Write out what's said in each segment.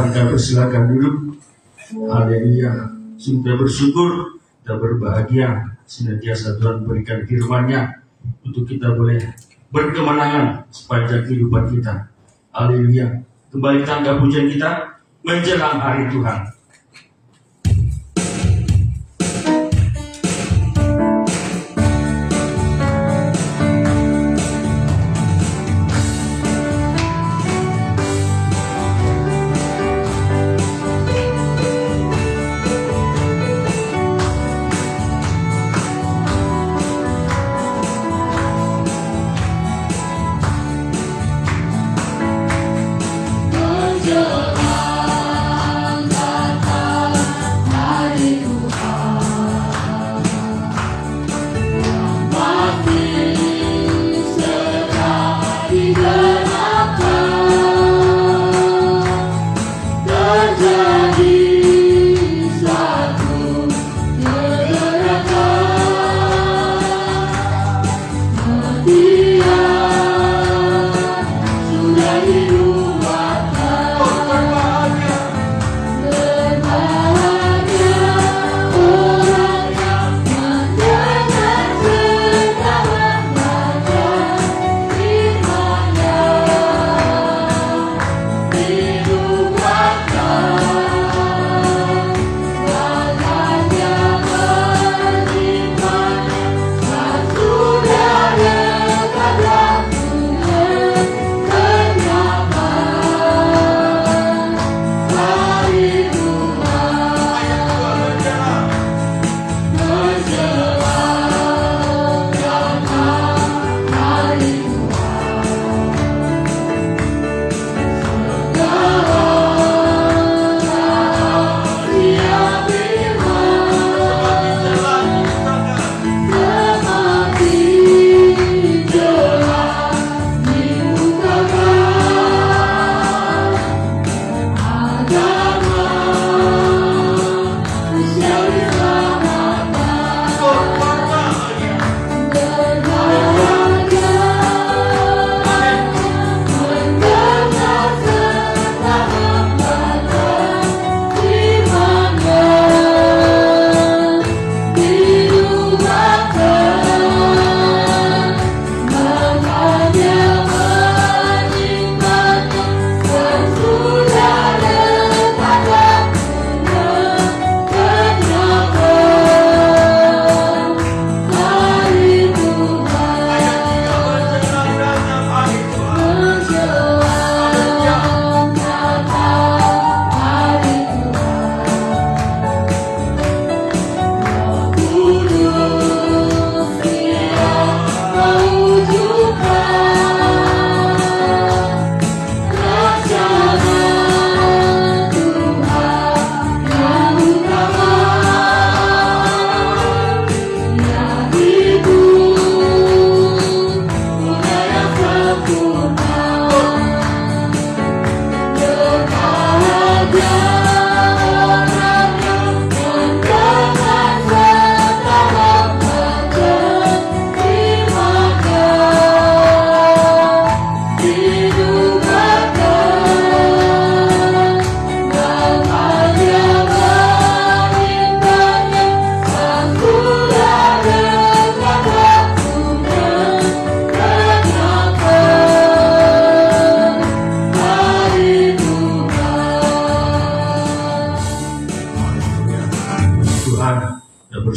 Anda persilakan duduk. Haleluya. Sudah bersyukur, kita berbahagia senantiasa Tuhan berikan firman-Nya untuk kita boleh berkemenangan sepanjang kehidupan kita. Haleluya. Kembali tangga pujian kita menjelang hari Tuhan.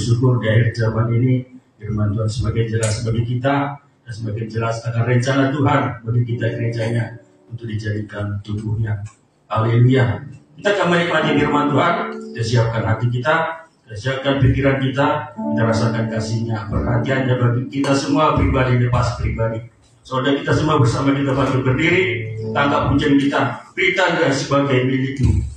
bersyukur di akhir zaman ini firman Tuhan semakin jelas bagi kita dan semakin jelas akan rencana Tuhan bagi kita gerejanya untuk dijadikan tubuhnya. Haleluya. Kita akan menikmati firman Tuhan, kita siapkan hati kita, kita siapkan pikiran kita rasakan kasih-Nya, perhatiannya bagi kita semua pribadi lepas pribadi. Saudara kita semua bersama kita bangkit berdiri, tangkap pujian kita, kita sebagai milik-Mu.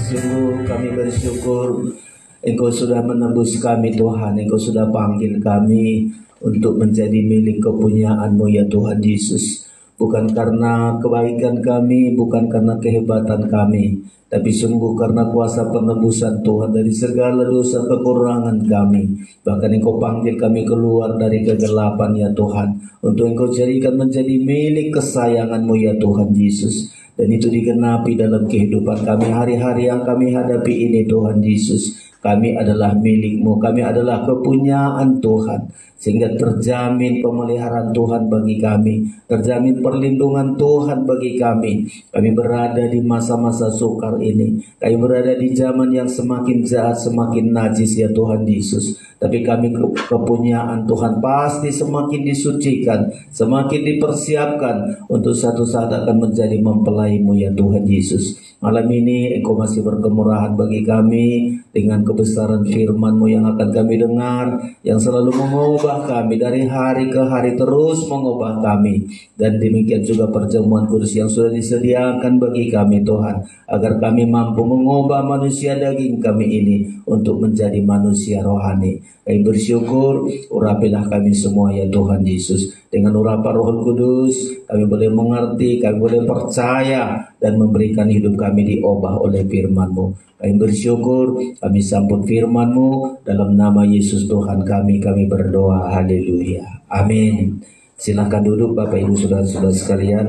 sungguh kami bersyukur Engkau sudah menembus kami Tuhan. Engkau sudah panggil kami untuk menjadi milik kepunyaan-Mu ya Tuhan Yesus. Bukan karena kebaikan kami, bukan karena kehebatan kami, tapi sungguh karena kuasa penebusan Tuhan dari segala dosa kekurangan kami. Bahkan Engkau panggil kami keluar dari kegelapan ya Tuhan, untuk Engkau jadikan menjadi milik kesayangan-Mu ya Tuhan Yesus. Dan itu digenapi dalam kehidupan kami hari-hari yang kami hadapi ini Tuhan Yesus. Kami adalah milik-Mu, kami adalah kepunyaan Tuhan. Sehingga terjamin pemeliharaan Tuhan bagi kami, terjamin perlindungan Tuhan bagi kami. Kami berada di masa-masa sukar ini, kami berada di zaman yang semakin jahat, semakin najis ya Tuhan Yesus. Tapi kami kepunyaan Tuhan pasti semakin disucikan, semakin dipersiapkan untuk satu saat akan menjadi mempelai-Mu ya Tuhan Yesus. Malam ini Engkau masih berkemurahan bagi kami dengan kebesaran firman-Mu yang akan kami dengar, yang selalu mengubah kami dari hari ke hari, terus mengubah kami. Dan demikian juga perjamuan kudus yang sudah disediakan bagi kami Tuhan, agar kami mampu mengubah manusia daging kami ini untuk menjadi manusia rohani. Kami bersyukur, urapilah kami semua ya Tuhan Yesus. Dengan urapan Roh Kudus kami boleh mengerti, kami boleh percaya, dan memberikan hidup kami diubah oleh firman-Mu. Kami bersyukur, kami sambut firman-Mu dalam nama Yesus Tuhan kami berdoa. Haleluya. Amin. Silakan duduk Bapak Ibu Saudara-saudara sekalian.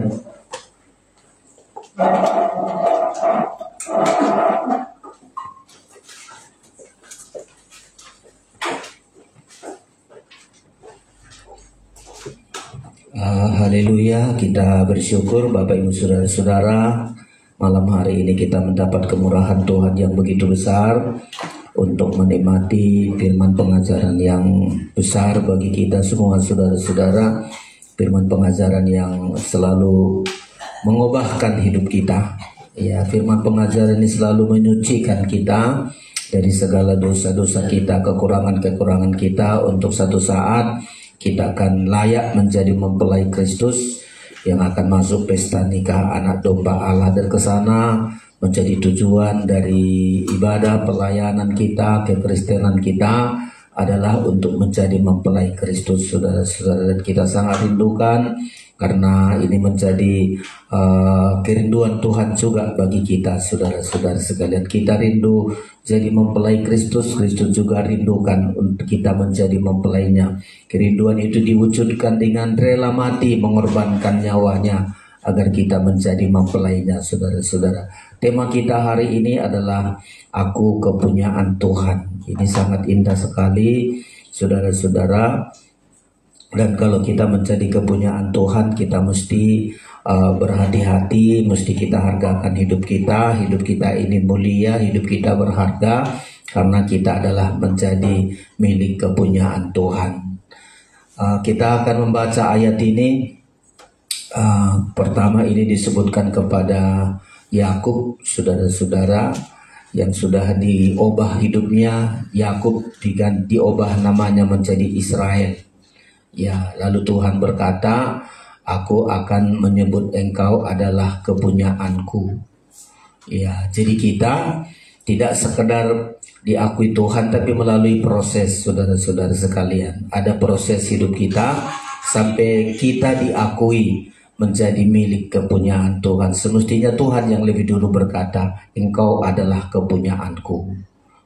Haleluya, kita bersyukur Bapak Ibu Saudara-saudara, malam hari ini kita mendapat kemurahan Tuhan yang begitu besar untuk menikmati firman pengajaran yang besar bagi kita semua saudara-saudara. Firman pengajaran yang selalu mengubahkan hidup kita. Ya, firman pengajaran ini selalu menyucikan kita dari segala dosa-dosa kita, kekurangan-kekurangan kita, untuk satu saat kita akan layak menjadi mempelai Kristus yang akan masuk pesta nikah anak domba Allah. Dan ke sana menjadi tujuan dari ibadah pelayanan kita, kekristenan kita adalah untuk menjadi mempelai Kristus, saudara-saudara. Dan kita sangat rindukan, karena ini menjadi kerinduan Tuhan juga bagi kita, saudara-saudara sekalian. Kita rindu jadi mempelai Kristus, Kristus juga rindukan untuk kita menjadi mempelainya. Kerinduan itu diwujudkan dengan rela mati, mengorbankan nyawanya agar kita menjadi mempelainya, saudara-saudara. Tema kita hari ini adalah Aku Kepunyaan Tuhan. Ini sangat indah sekali, saudara-saudara. Dan kalau kita menjadi kepunyaan Tuhan, kita mesti berhati-hati, mesti kita hargakan hidup kita. Hidup kita ini mulia, hidup kita berharga, karena kita adalah menjadi milik kepunyaan Tuhan. Kita akan membaca ayat ini. Pertama, ini disebutkan kepada Yakub, saudara-saudara, yang sudah diubah hidupnya. Yakub diubah namanya menjadi Israel. Ya, lalu Tuhan berkata, Aku akan menyebut engkau adalah kepunyaanku. Ya, jadi kita tidak sekedar diakui Tuhan, tapi melalui proses, saudara-saudara sekalian. Ada proses hidup kita sampai kita diakui menjadi milik kepunyaan Tuhan. Semestinya Tuhan yang lebih dulu berkata, engkau adalah kepunyaanku.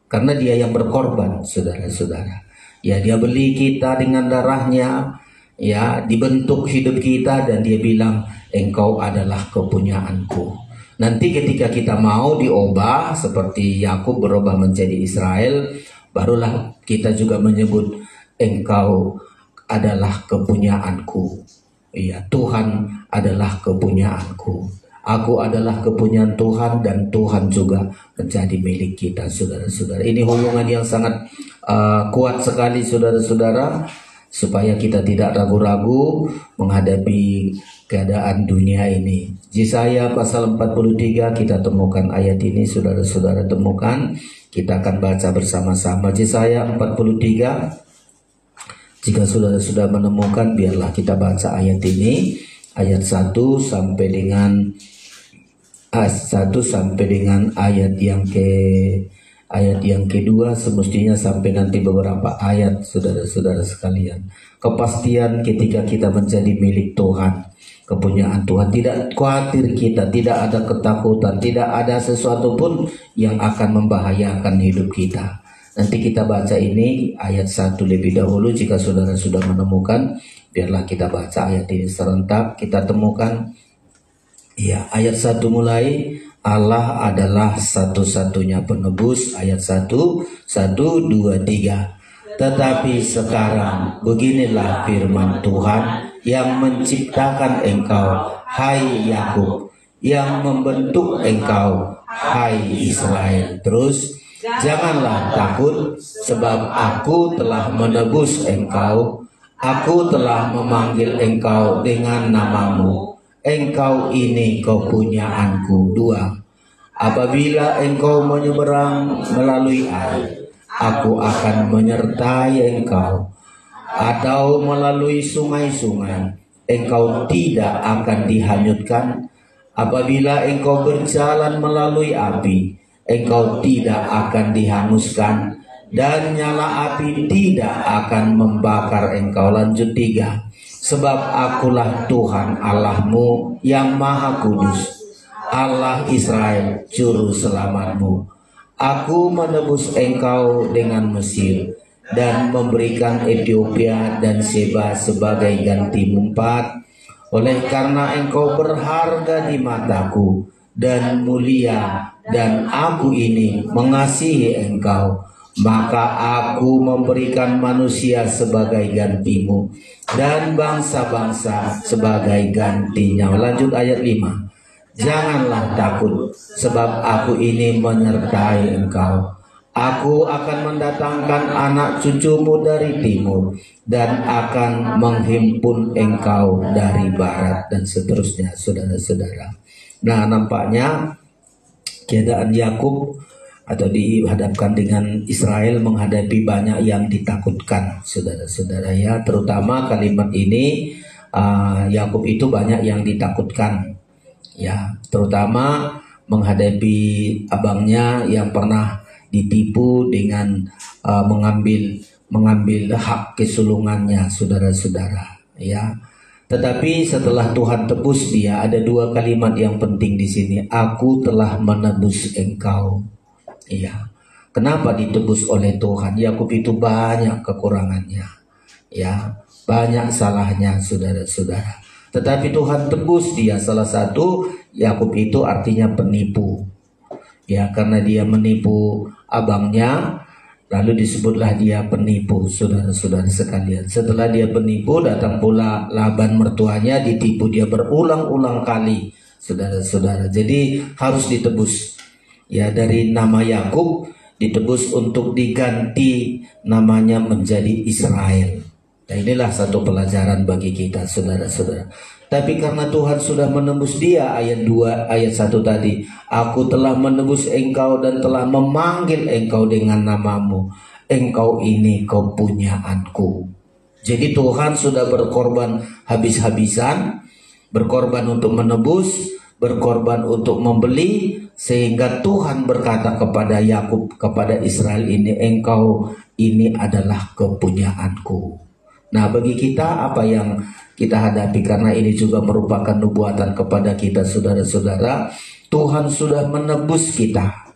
Karena Dia yang berkorban, saudara-saudara. Ya, Dia beli kita dengan darahnya, ya, dibentuk hidup kita, dan Dia bilang, engkau adalah kepunyaanku. Nanti ketika kita mau diubah seperti Yakub berubah menjadi Israel, barulah kita juga menyebut engkau adalah kepunyaanku. Iya, Tuhan adalah kepunyaanku. Aku adalah kepunyaan Tuhan, dan Tuhan juga menjadi milik kita, saudara-saudara. Ini hubungan yang sangat kuat sekali, saudara-saudara, supaya kita tidak ragu-ragu menghadapi keadaan dunia ini. Yesaya pasal 43 kita temukan ayat ini, saudara-saudara temukan. Kita akan baca bersama-sama Yesaya 43. Jika saudara sudah menemukan, biarlah kita baca ayat ini, ayat 1 sampai dengan 1 sampai dengan ayat yang kedua, semestinya sampai nanti beberapa ayat, saudara-saudara sekalian. Kepastian ketika kita menjadi milik Tuhan, kepunyaan Tuhan, tidak khawatir kita, tidak ada ketakutan, tidak ada sesuatu pun yang akan membahayakan hidup kita. Nanti kita baca ini ayat 1 lebih dahulu. Jika saudara sudah menemukan, biarlah kita baca ayat ini serentak, kita temukan. Ya, ayat 1 mulai. Allah adalah satu-satunya penebus. Ayat 1, 1, 2, 3. Tetapi sekarang beginilah firman Tuhan yang menciptakan engkau, hai Yakub, yang membentuk engkau, hai Israel. Terus, janganlah takut, sebab aku telah menebus engkau. Aku telah memanggil engkau dengan namamu. Engkau ini kepunyaanku. 2. Apabila engkau menyeberang melalui air, aku akan menyertai engkau. Atau melalui sungai-sungai, engkau tidak akan dihanyutkan. Apabila engkau berjalan melalui api, engkau tidak akan dihanguskan, dan nyala api tidak akan membakar engkau. Lanjut 3. Sebab akulah Tuhan Allahmu yang Maha Kudus, Allah Israel, juru selamatmu. Aku menebus engkau dengan Mesir, dan memberikan Ethiopia dan Seba sebagai gantimu. 4. Oleh karena engkau berharga di mataku dan mulia, dan aku ini mengasihi engkau, maka aku memberikan manusia sebagai gantimu dan bangsa-bangsa sebagai gantinya. Lanjut ayat 5. Janganlah takut, sebab aku ini menyertai engkau. Aku akan mendatangkan anak cucumu dari timur, dan akan menghimpun engkau dari barat, dan seterusnya, saudara-saudara. Nah, nampaknya keadaan Yakub atau dihadapkan dengan Israel menghadapi banyak yang ditakutkan, saudara-saudara ya. Terutama kalimat ini, Yakub itu banyak yang ditakutkan, ya. Terutama menghadapi abangnya yang pernah ditipu dengan mengambil hak kesulungannya, saudara-saudara ya. Tetapi setelah Tuhan tebus dia, ada 2 kalimat yang penting di sini. Aku telah menebus engkau. Iya. Kenapa ditebus oleh Tuhan? Yakub itu banyak kekurangannya, ya, banyak salahnya, saudara-saudara. Tetapi Tuhan tebus dia. Salah satu, Yakub itu artinya penipu, ya, karena dia menipu abangnya, lalu disebutlah dia penipu, saudara-saudara sekalian. Setelah dia penipu, datang pula Laban mertuanya, ditipu dia berulang-ulang kali, saudara-saudara. Jadi harus ditebus. Ya, dari nama Yakub ditebus untuk diganti namanya menjadi Israel. Nah, inilah satu pelajaran bagi kita, saudara-saudara. Tapi karena Tuhan sudah menebus dia, ayat 2, ayat 1 tadi, aku telah menebus engkau dan telah memanggil engkau dengan namamu. Engkau ini kepunyaanku. Jadi Tuhan sudah berkorban habis-habisan, berkorban untuk menebus, berkorban untuk membeli, sehingga Tuhan berkata kepada Yakub, kepada Israel ini, engkau ini adalah kepunyaanku. Nah, bagi kita apa yang kita hadapi, karena ini juga merupakan nubuatan kepada kita, saudara-saudara, Tuhan sudah menebus kita.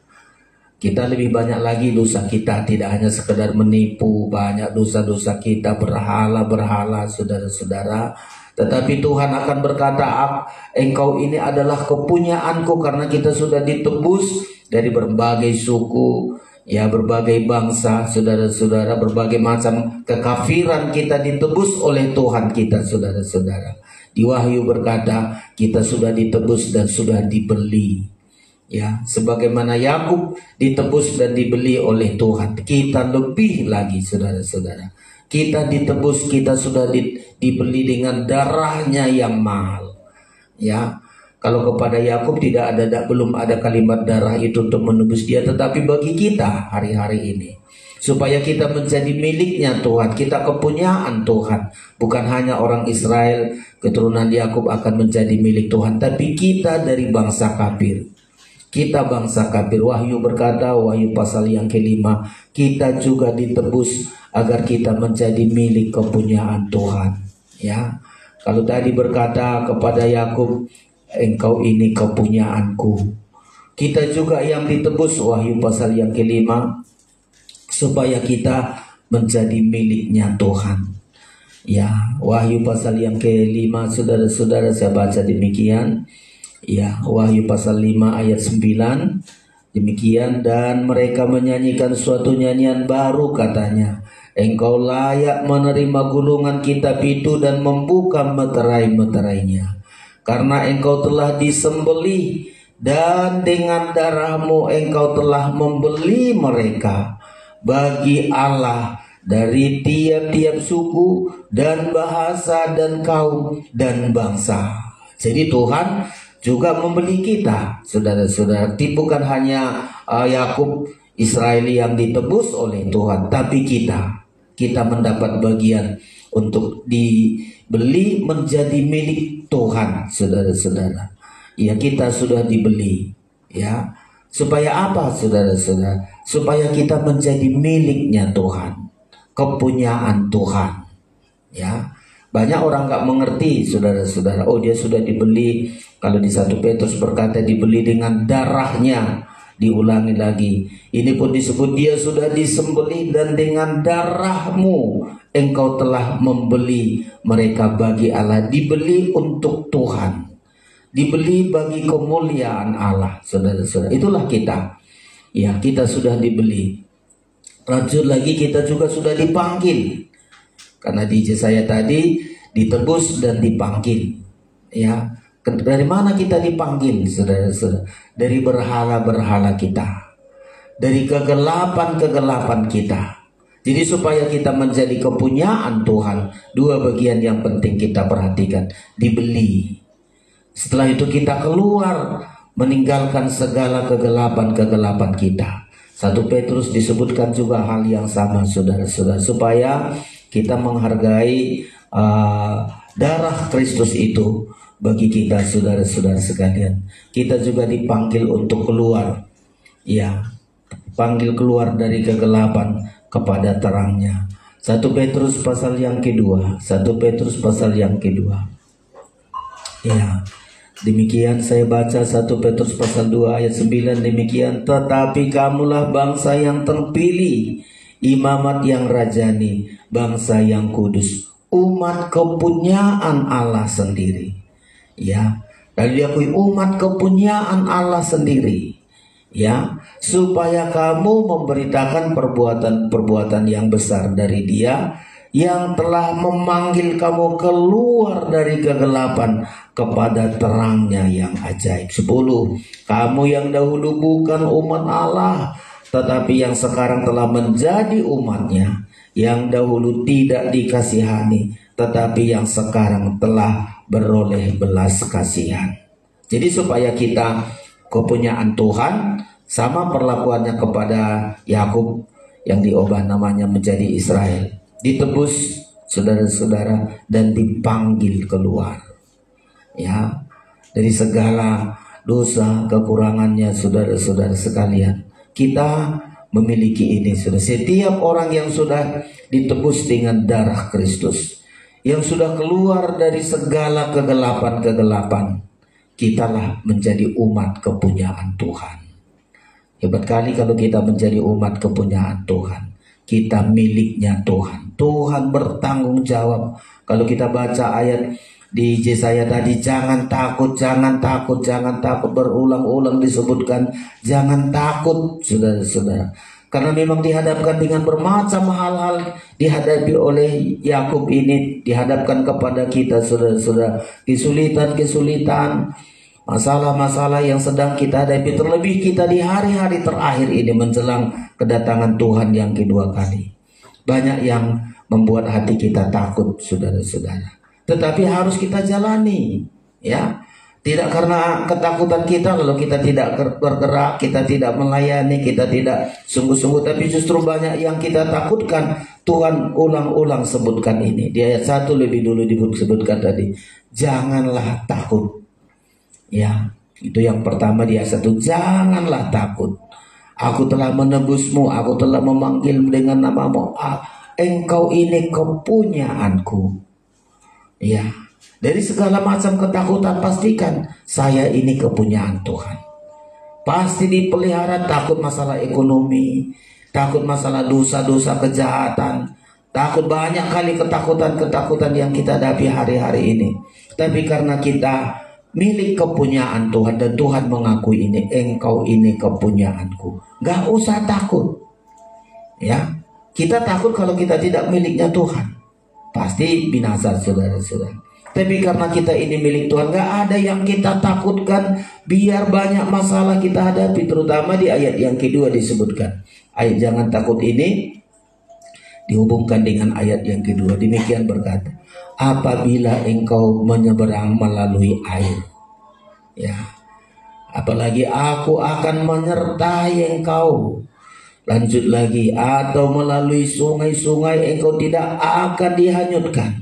Kita lebih banyak lagi dosa kita, tidak hanya sekedar menipu, banyak dosa-dosa kita, berhala-berhala, saudara-saudara. Tetapi Tuhan akan berkata, engkau ini adalah kepunyaanku, karena kita sudah ditebus dari berbagai suku, ya, berbagai bangsa, saudara-saudara, berbagai macam kekafiran kita ditebus oleh Tuhan kita, saudara-saudara. Di Wahyu berkata, kita sudah ditebus dan sudah dibeli. Ya, sebagaimana Yakub ditebus dan dibeli oleh Tuhan, kita lebih lagi, saudara-saudara. Kita ditebus, kita sudah dibeli dengan darahnya yang mahal. Ya, Kalau kepada Yakub belum ada kalimat darah itu untuk menebus dia, tetapi bagi kita hari-hari ini, supaya kita menjadi miliknya Tuhan, kita kepunyaan Tuhan. Bukan hanya orang Israel keturunan Yakub akan menjadi milik Tuhan, tapi kita dari bangsa kafir. Kita bangsa kafir. Wahyu berkata, Wahyu pasal yang kelima, kita juga ditebus agar kita menjadi milik kepunyaan Tuhan. Ya, kalau tadi berkata kepada Yakub, engkau ini kepunyaanku. Kita juga yang ditebus, Wahyu pasal yang kelima, supaya kita menjadi miliknya Tuhan. Ya, Wahyu pasal yang kelima, saudara-saudara, saya baca demikian. Ya, Wahyu pasal 5 ayat 9 demikian, dan mereka menyanyikan suatu nyanyian baru, katanya, engkau layak menerima gulungan kitab itu dan membuka meterai-meterainya, karena engkau telah disembelih dan dengan darahmu engkau telah membeli mereka bagi Allah dari tiap-tiap suku dan bahasa dan kaum dan bangsa. Jadi Tuhan juga membeli kita, saudara-saudara. Bukan hanya Yakub Israel yang ditebus oleh Tuhan, tapi kita mendapat bagian untuk dibeli menjadi milik Tuhan, saudara-saudara. Ya, kita sudah dibeli, ya. Supaya apa, saudara-saudara? Supaya kita menjadi miliknya Tuhan, kepunyaan Tuhan. Ya, banyak orang nggak mengerti, saudara-saudara. Oh, dia sudah dibeli. Kalau di 1 Petrus berkata dibeli dengan darahnya. Diulangi lagi, ini pun disebut dia sudah disembelih dan dengan darahmu engkau telah membeli mereka bagi Allah. Dibeli untuk Tuhan, dibeli bagi kemuliaan Allah, saudara-saudara. Itulah kita. Ya, kita sudah dibeli. Lanjut lagi, kita juga sudah dipanggil. Karena di Yesaya tadi ditebus dan dipanggil. Ya, dari mana kita dipanggil, saudara-saudara? Dari berhala-berhala kita, dari kegelapan-kegelapan kita. Jadi supaya kita menjadi kepunyaan Tuhan, dua bagian yang penting kita perhatikan. Dibeli. Setelah itu kita keluar, meninggalkan segala kegelapan-kegelapan kita. 1 Petrus disebutkan juga hal yang sama, saudara-saudara, supaya kita menghargai darah Kristus itu bagi kita, saudara-saudara sekalian. Kita juga dipanggil untuk keluar, ya, panggil keluar dari kegelapan kepada terangnya. 1 Petrus pasal yang kedua, 1 Petrus pasal yang kedua. Ya, demikian saya baca 1 Petrus pasal 2 ayat 9 demikian. Tetapi kamulah bangsa yang terpilih, imamat yang rajani, bangsa yang kudus, umat kepunyaan Allah sendiri. Ya, lalu diakui umat kepunyaan Allah sendiri. Ya, supaya kamu memberitakan perbuatan-perbuatan yang besar dari Dia yang telah memanggil kamu keluar dari kegelapan kepada terangnya yang ajaib. 10. Kamu yang dahulu bukan umat Allah, tetapi yang sekarang telah menjadi umatnya, yang dahulu tidak dikasihani, tetapi yang sekarang telah beroleh belas kasihan. Jadi supaya kita kepunyaan Tuhan, sama perlakuannya kepada Yakub yang diubah namanya menjadi Israel, ditebus, saudara-saudara, dan dipanggil keluar, ya, dari segala dosa kekurangannya, saudara-saudara sekalian. Kita memiliki ini, saudara. Setiap orang yang sudah ditebus dengan darah Kristus, yang sudah keluar dari segala kegelapan-kegelapan, kitalah menjadi umat kepunyaan Tuhan. Hebat kali kalau kita menjadi umat kepunyaan Tuhan. Kita miliknya Tuhan. Tuhan bertanggung jawab. Kalau kita baca ayat di Yesaya tadi, jangan takut, jangan takut, jangan takut, berulang-ulang disebutkan jangan takut, saudara-saudara. Karena memang dihadapkan dengan bermacam hal-hal, dihadapi oleh Yakub ini, dihadapkan kepada kita, saudara-saudara, kesulitan-kesulitan, masalah-masalah yang sedang kita hadapi, terlebih kita di hari-hari terakhir ini menjelang kedatangan Tuhan yang kedua kali. Banyak yang membuat hati kita takut, saudara-saudara. Tetapi harus kita jalani, ya. Tidak karena ketakutan kita lalu kita tidak bergerak, kita tidak melayani, kita tidak sungguh-sungguh, tapi justru banyak yang kita takutkan. Tuhan ulang-ulang sebutkan ini. Di ayat 1 lebih dulu disebutkan tadi, janganlah takut. Ya, itu yang pertama di ayat 1, janganlah takut. Aku telah menebusmu, aku telah memanggil dengan namamu. Engkau ini kepunyaanku. Ya. Dari segala macam ketakutan pastikan saya ini kepunyaan Tuhan. Pasti dipelihara, takut masalah ekonomi, takut masalah dosa-dosa kejahatan, takut banyak kali ketakutan-ketakutan yang kita hadapi hari-hari ini. Tapi karena kita milik kepunyaan Tuhan dan Tuhan mengakui ini, engkau ini kepunyaanku. Gak usah takut. Ya, kita takut kalau kita tidak miliknya Tuhan. Pasti binasa saudara-saudara. Tapi karena kita ini milik Tuhan, gak ada yang kita takutkan. Biar banyak masalah kita hadapi, terutama di ayat yang kedua disebutkan. Ayat jangan takut ini dihubungkan dengan ayat yang kedua. Demikian berkata, apabila engkau menyeberang melalui air, ya, apalagi aku akan menyertai engkau. Lanjut lagi, atau melalui sungai-sungai engkau tidak akan dihanyutkan.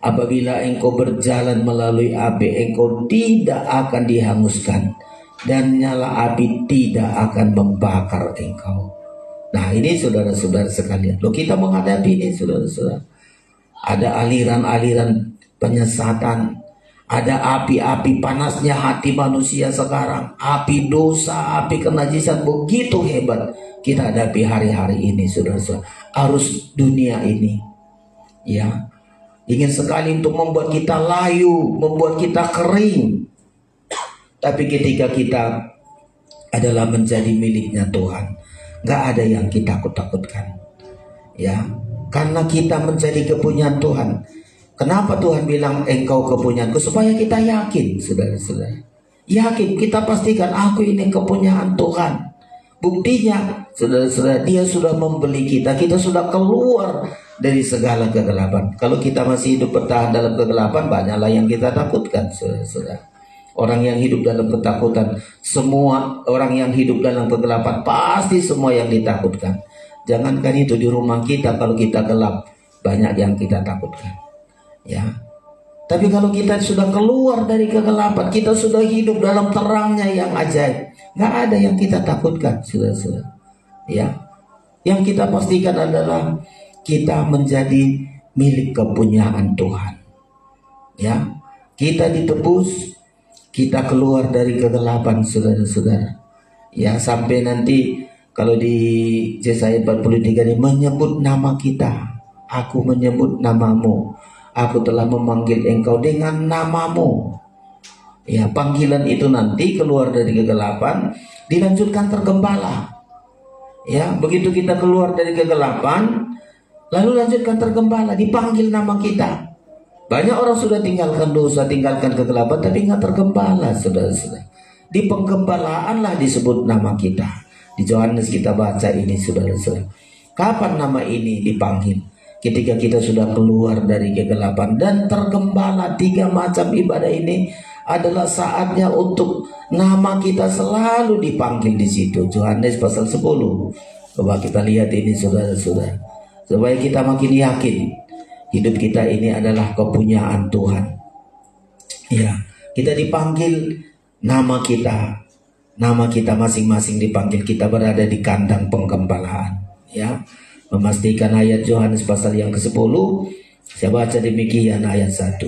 Apabila engkau berjalan melalui api, engkau tidak akan dihanguskan, dan nyala api tidak akan membakar engkau. Nah ini saudara-saudara sekalian, loh kita menghadapi ini saudara-saudara. Ada aliran-aliran penyesatan, ada api-api panasnya hati manusia sekarang, api dosa, api kenajisan begitu hebat kita hadapi hari-hari ini saudara-saudara. Arus dunia ini, ya, ingin sekali untuk membuat kita layu, membuat kita kering. Tapi ketika kita adalah menjadi miliknya Tuhan, gak ada yang kita takutkan. Ya, karena kita menjadi kepunyaan Tuhan. Kenapa Tuhan bilang engkau kepunyaanku? Supaya kita yakin, saudara-saudara. Yakin, kita pastikan aku ini kepunyaan Tuhan. Buktinya, saudara-saudara, Dia sudah membeli kita. Kita sudah keluar dari segala kegelapan. Kalau kita masih hidup bertahan dalam kegelapan, banyaklah yang kita takutkan, saudara-saudara. Orang yang hidup dalam ketakutan, semua orang yang hidup dalam kegelapan, pasti semua yang ditakutkan. Jangankan itu, di rumah kita kalau kita gelap, banyak yang kita takutkan. Ya. Tapi kalau kita sudah keluar dari kegelapan, kita sudah hidup dalam terangnya yang ajaib, nggak ada yang kita takutkan, saudara-saudara. Ya. Yang kita pastikan adalah kita menjadi milik kepunyaan Tuhan. Ya, kita ditebus, kita keluar dari kegelapan, saudara-saudara. Ya, sampai nanti kalau di Yesaya 43 ini menyebut nama kita. Aku menyebut namamu. Aku telah memanggil engkau dengan namamu. Ya, panggilan itu nanti keluar dari kegelapan, dilanjutkan tergembala. Ya, begitu kita keluar dari kegelapan, lalu lanjutkan tergembala, dipanggil nama kita. Banyak orang sudah tinggalkan dosa, tinggalkan kegelapan, tapi nggak tergembala, saudara-saudara. Di penggembalaanlah disebut nama kita. Di Yohanes kita baca ini, saudara-saudara. Kapan nama ini dipanggil? Ketika kita sudah keluar dari kegelapan dan tergembala. 3 macam ibadah ini adalah saatnya untuk nama kita selalu dipanggil di situ. Yohanes pasal 10. Coba kita lihat ini, saudara-saudara. Supaya kita makin yakin hidup kita ini adalah kepunyaan Tuhan. Ya, kita dipanggil nama kita. Nama kita masing-masing dipanggil. Kita berada di kandang penggembalaan. Ya, memastikan ayat Yohanes pasal yang ke-10. Saya baca demikian ayat 1.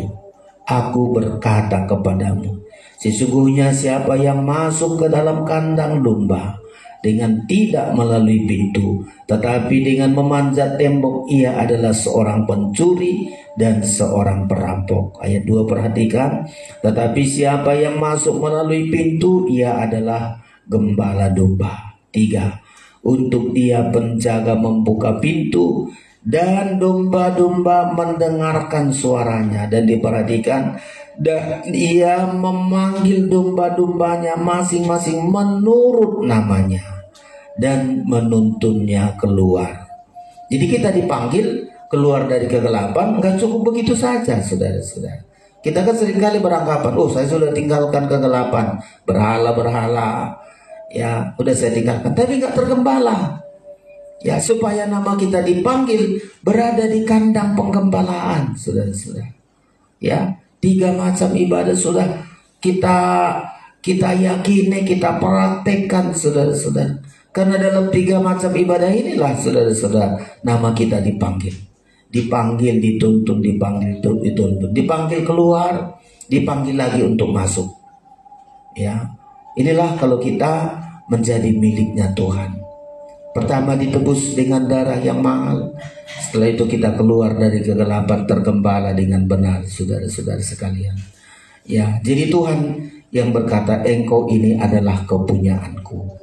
Aku berkata kepadamu, sesungguhnya siapa yang masuk ke dalam kandang domba dengan tidak melalui pintu, tetapi dengan memanjat tembok, ia adalah seorang pencuri dan seorang perampok. Ayat 2 perhatikan. Tetapi siapa yang masuk melalui pintu, ia adalah gembala domba. 3. Untuk dia penjaga membuka pintu, dan domba-domba mendengarkan suaranya. Dan diperhatikan, dan ia memanggil domba-dombanya masing-masing menurut namanya dan menuntunnya keluar. Jadi kita dipanggil keluar dari kegelapan, nggak cukup begitu saja, saudara-saudara. Kita kan seringkali beranggapan, oh saya sudah tinggalkan kegelapan, berhala-berhala, ya udah saya tinggalkan, tapi nggak tergembala. Ya, supaya nama kita dipanggil berada di kandang penggembalaan, saudara-saudara. Ya, 3 macam ibadah sudah kita yakini, kita praktekkan, saudara-saudara. Karena dalam 3 macam ibadah inilah, saudara-saudara, nama kita dipanggil. Dipanggil, dituntun, dipanggil, dituntun, dipanggil keluar, dipanggil lagi untuk masuk. Ya, inilah kalau kita menjadi miliknya Tuhan. Pertama ditebus dengan darah yang mahal. Setelah itu kita keluar dari kegelapan, tergembala dengan benar, saudara-saudara sekalian. Ya, jadi Tuhan yang berkata, engkau ini adalah kepunyaanku.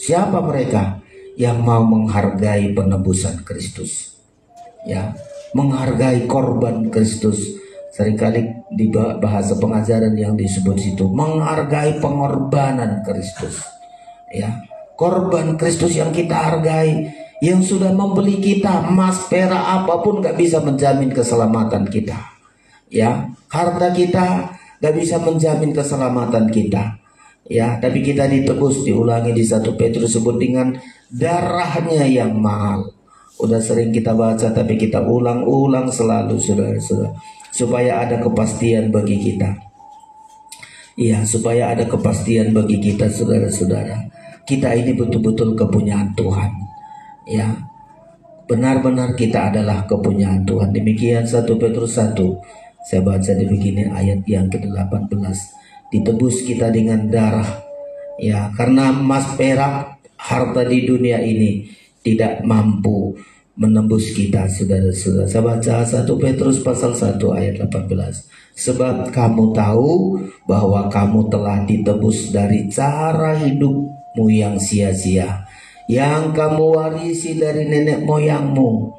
Siapa mereka yang mau menghargai penebusan Kristus? Ya, menghargai korban Kristus. Seringkali di bahasa pengajaran yang disebut situ, menghargai pengorbanan Kristus. Ya, korban Kristus yang kita hargai, yang sudah membeli kita. Emas, perak, apapun gak bisa menjamin keselamatan kita. Ya, harta kita gak bisa menjamin keselamatan kita. Ya, tapi kita ditebus, diulangi di 1 Petrus sebut dengan darahnya yang mahal. Udah sering kita baca, tapi kita ulang-ulang selalu, saudara-saudara, supaya ada kepastian bagi kita. Iya, supaya ada kepastian bagi kita, saudara-saudara. Kita ini betul-betul kepunyaan Tuhan. Ya, benar-benar kita adalah kepunyaan Tuhan. Demikian 1 Petrus 1. Saya baca di begini ayat yang ke-18. Ditebus kita dengan darah. Ya, karena emas, perak, harta di dunia ini tidak mampu menembus kita, saudara-saudara. Saya baca 1 Petrus pasal 1 ayat 18. Sebab kamu tahu bahwa kamu telah ditebus dari cara hidupmu yang sia-sia, yang kamu warisi dari nenek moyangmu.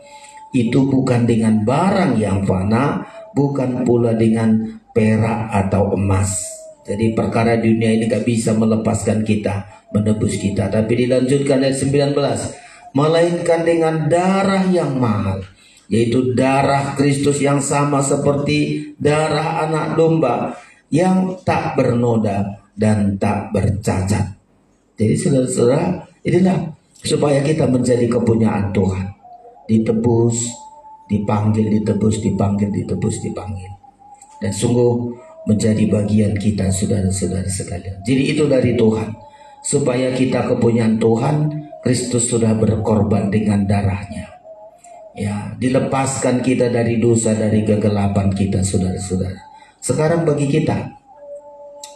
Itu bukan dengan barang yang fana, bukan pula dengan perak atau emas. Jadi perkara dunia ini gak bisa melepaskan kita, menebus kita. Tapi dilanjutkan ayat 19, melainkan dengan darah yang mahal, yaitu darah Kristus yang sama seperti darah anak domba yang tak bernoda dan tak bercacat. Jadi saudara-saudara, inilah supaya kita menjadi kepunyaan Tuhan. Ditebus, dipanggil, ditebus, dipanggil, ditebus, dipanggil. Dan sungguh menjadi bagian kita, saudara-saudara sekalian. Jadi itu dari Tuhan. Supaya kita kepunyaan Tuhan, Kristus sudah berkorban dengan darahnya. Ya, dilepaskan kita dari dosa, dari kegelapan kita, saudara-saudara. Sekarang bagi kita,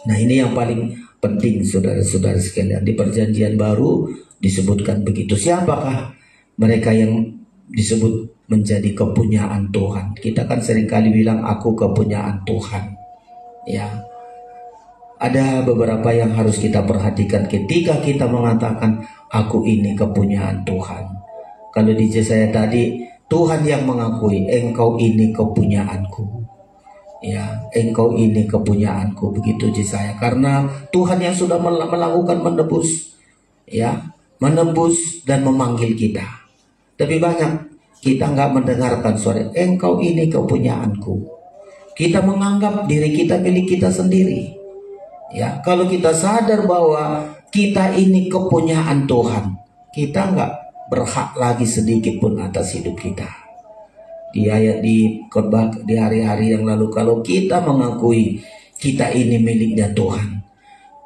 nah ini yang paling penting, saudara-saudara sekalian. Di perjanjian baru disebutkan begitu. Siapakah mereka yang disebut menjadi kepunyaan Tuhan? Kita kan seringkali bilang, aku kepunyaan Tuhan. Ya, ada beberapa yang harus kita perhatikan ketika kita mengatakan aku ini kepunyaan Tuhan. Kalau di Yesaya tadi, Tuhan yang mengakui engkau ini kepunyaanku. Ya, engkau ini kepunyaanku, begitu Yesaya. Karena Tuhan yang sudah melakukan menebus, ya, menebus dan memanggil kita. Tapi banyak kita nggak mendengarkan suara engkau ini kepunyaanku. Kita menganggap diri kita milik kita sendiri. Ya, kalau kita sadar bahwa kita ini kepunyaan Tuhan, kita nggak berhak lagi sedikit pun atas hidup kita. Di ayat di khotbah di hari-hari yang lalu, kalau kita mengakui kita ini miliknya Tuhan,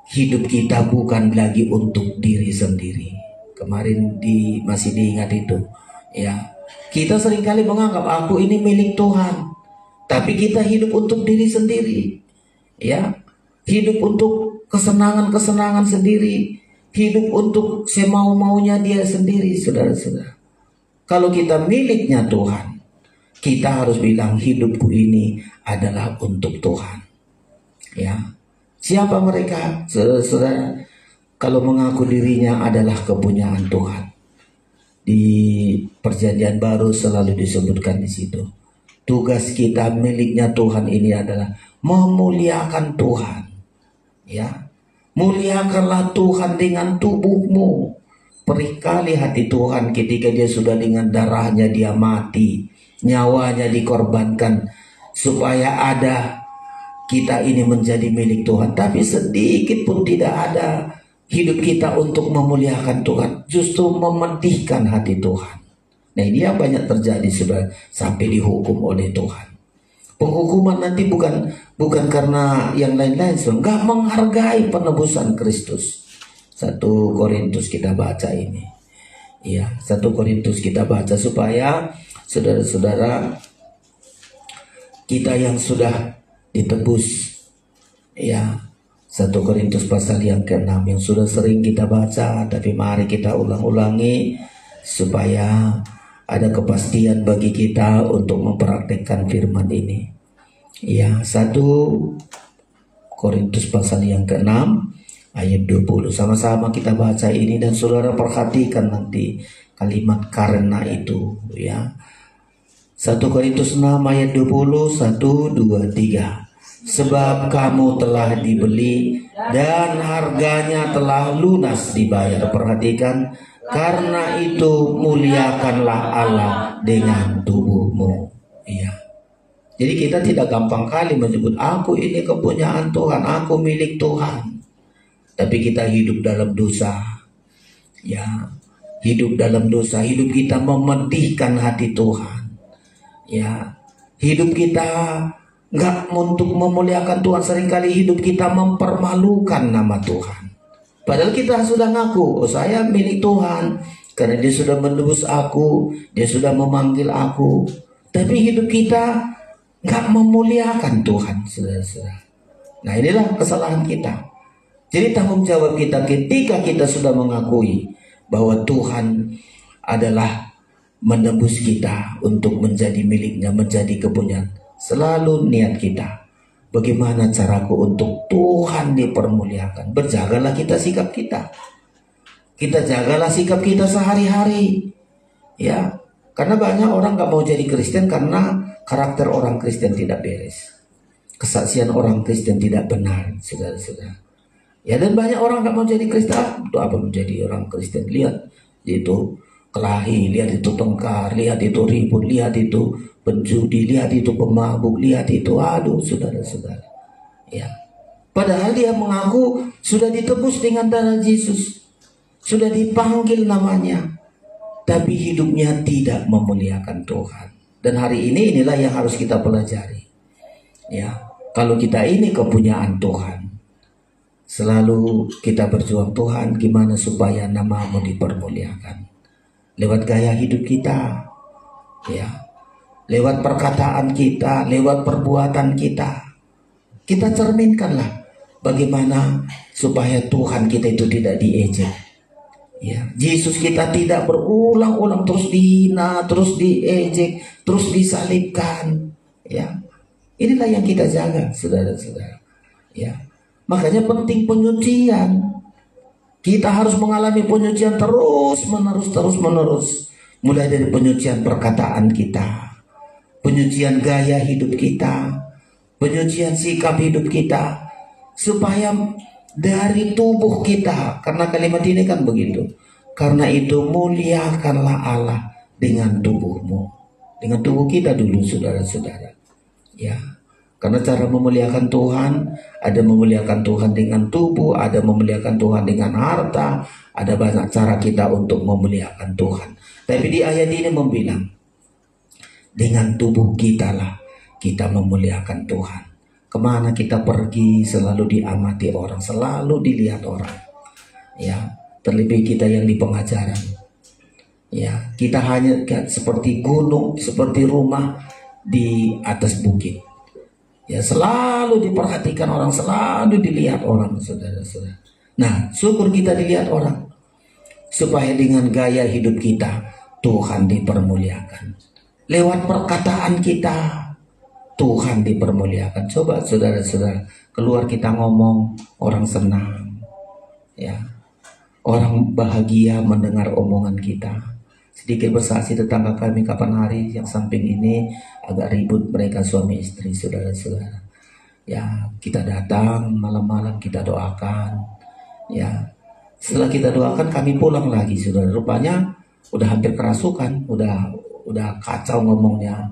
hidup kita bukan lagi untuk diri sendiri. Kemarin masih diingat itu. Ya, kita seringkali menganggap aku ini milik Tuhan. Tapi kita hidup untuk diri sendiri, ya, hidup untuk kesenangan-kesenangan sendiri, hidup untuk semau-maunya dia sendiri, saudara-saudara. Kalau kita miliknya Tuhan, kita harus bilang hidupku ini adalah untuk Tuhan. Ya, siapa mereka, saudara-saudara? Kalau mengaku dirinya adalah kepunyaan Tuhan, di perjanjian baru selalu disebutkan di situ. Tugas kita miliknya Tuhan ini adalah memuliakan Tuhan. Ya, muliakanlah Tuhan dengan tubuhmu. Perih kali hati Tuhan ketika dia sudah dengan darahnya dia mati, nyawanya dikorbankan supaya ada kita ini menjadi milik Tuhan, tapi sedikit pun tidak ada hidup kita untuk memuliakan Tuhan, justru memedihkan hati Tuhan. Nah, ini yang banyak terjadi sudah sampai dihukum oleh Tuhan. Penghukuman nanti bukan karena yang lain-lain, nggak menghargai penebusan Kristus. 1 Korintus kita baca ini. Ya, 1 Korintus kita baca supaya saudara-saudara kita yang sudah ditebus, ya, 1 Korintus pasal yang ke-6 yang sudah sering kita baca, tapi mari kita ulang-ulangi supaya ada kepastian bagi kita untuk mempraktekkan firman ini. Ya, 1 Korintus pasal yang ke-6 ayat 20. Sama-sama kita baca ini dan saudara perhatikan nanti kalimat karena itu, ya. 1 Korintus 6 ayat 20, 1, 2, 3. Sebab kamu telah dibeli dan harganya telah lunas dibayar. Perhatikan, karena itu muliakanlah Allah dengan tubuhmu. Iya. Jadi kita tidak gampang kali menyebut aku ini kepunyaan Tuhan, aku milik Tuhan. Tapi kita hidup dalam dosa. Ya, hidup dalam dosa, hidup kita memedihkan hati Tuhan. Ya, hidup kita nggak untuk memuliakan Tuhan. Seringkali hidup kita mempermalukan nama Tuhan. Padahal kita sudah ngaku, oh saya milik Tuhan, karena Dia sudah menebus aku, Dia sudah memanggil aku. Tapi hidup kita nggak memuliakan Tuhan, saudara-saudara. Nah, inilah kesalahan kita. Jadi tanggung jawab kita ketika kita sudah mengakui bahwa Tuhan adalah menebus kita untuk menjadi miliknya, menjadi kepunyaan. Selalu niat kita, bagaimana caraku untuk Tuhan dipermuliakan. Berjagalah kita sikap kita. Kita jagalah sikap kita sehari-hari. Ya, karena banyak orang gak mau jadi Kristen karena karakter orang Kristen tidak beres. Kesaksian orang Kristen tidak benar, saudara-saudara. Ya, dan banyak orang gak mau jadi Kristen. Itu apa menjadi orang Kristen? Lihat, itu kelahi, lihat itu tengkar, lihat itu ribut, lihat itu penjudi, lihat itu pemabuk, lihat itu, aduh saudara-saudara. Ya, padahal dia mengaku sudah ditebus dengan darah Yesus, sudah dipanggil namanya, tapi hidupnya tidak memuliakan Tuhan. Dan hari ini inilah yang harus kita pelajari. Ya, kalau kita ini kepunyaan Tuhan, selalu kita berjuang, Tuhan gimana supaya namamu dipermuliakan. Lewat gaya hidup kita, ya, lewat perkataan kita, lewat perbuatan kita. Kita cerminkanlah bagaimana supaya Tuhan kita itu tidak diejek. Ya, Yesus kita tidak berulang-ulang terus dihina, terus diejek, terus disalibkan. Ya, inilah yang kita jaga, saudara-saudara. Ya, makanya penting penyucian. Kita harus mengalami penyucian terus menerus. Mulai dari penyucian perkataan kita, penyucian gaya hidup kita, penyucian sikap hidup kita, supaya dari tubuh kita, karena kalimat ini kan begitu. Karena itu muliakanlah Allah dengan tubuhmu. Dengan tubuh kita dulu, saudara-saudara. Ya. Karena cara memuliakan Tuhan, ada memuliakan Tuhan dengan tubuh, ada memuliakan Tuhan dengan harta, ada banyak cara kita untuk memuliakan Tuhan. Tapi di ayat ini membilang, dengan tubuh kita lah kita memuliakan Tuhan. Kemana kita pergi selalu diamati orang, selalu dilihat orang. Ya, terlebih kita yang di pengajaran. Ya, kita hanya seperti gunung, seperti rumah di atas bukit. Ya, selalu diperhatikan orang, selalu dilihat orang, saudara-saudara. Nah, syukur kita dilihat orang, supaya dengan gaya hidup kita Tuhan dipermuliakan. Lewat perkataan kita Tuhan dipermuliakan. Coba saudara-saudara, keluar kita ngomong, orang senang. Ya, orang bahagia mendengar omongan kita. Sedikit bersaksi tetangga kami kapan hari yang samping ini agak ribut mereka suami istri, saudara-saudara. Ya, kita datang malam-malam kita doakan. Ya, setelah kita doakan kami pulang lagi, saudara. Rupanya udah hampir kerasukan, udah kacau ngomongnya.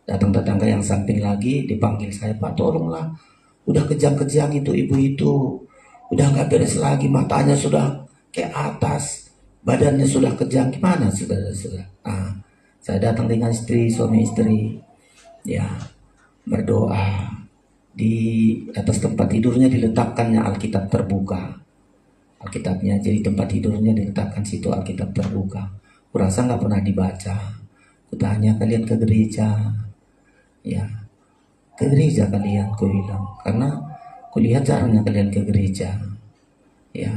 Datang tetangga yang samping lagi dipanggil saya, Pak tolonglah udah kejang-kejang itu ibu itu, udah nggak beres lagi, matanya sudah ke atas, badannya sudah kejang. Gimana saudara-saudara? Nah, saya datang dengan suami istri, ya, berdoa. Di atas tempat tidurnya diletakkannya Alkitab terbuka, Alkitabnya, jadi tempat tidurnya diletakkan situ Alkitab terbuka. Kurasa nggak pernah dibaca. Kutanya, kalian ke gereja? Ya, ke gereja kalian, ku bilang, karena kulihat jarangnya kalian ke gereja. Ya,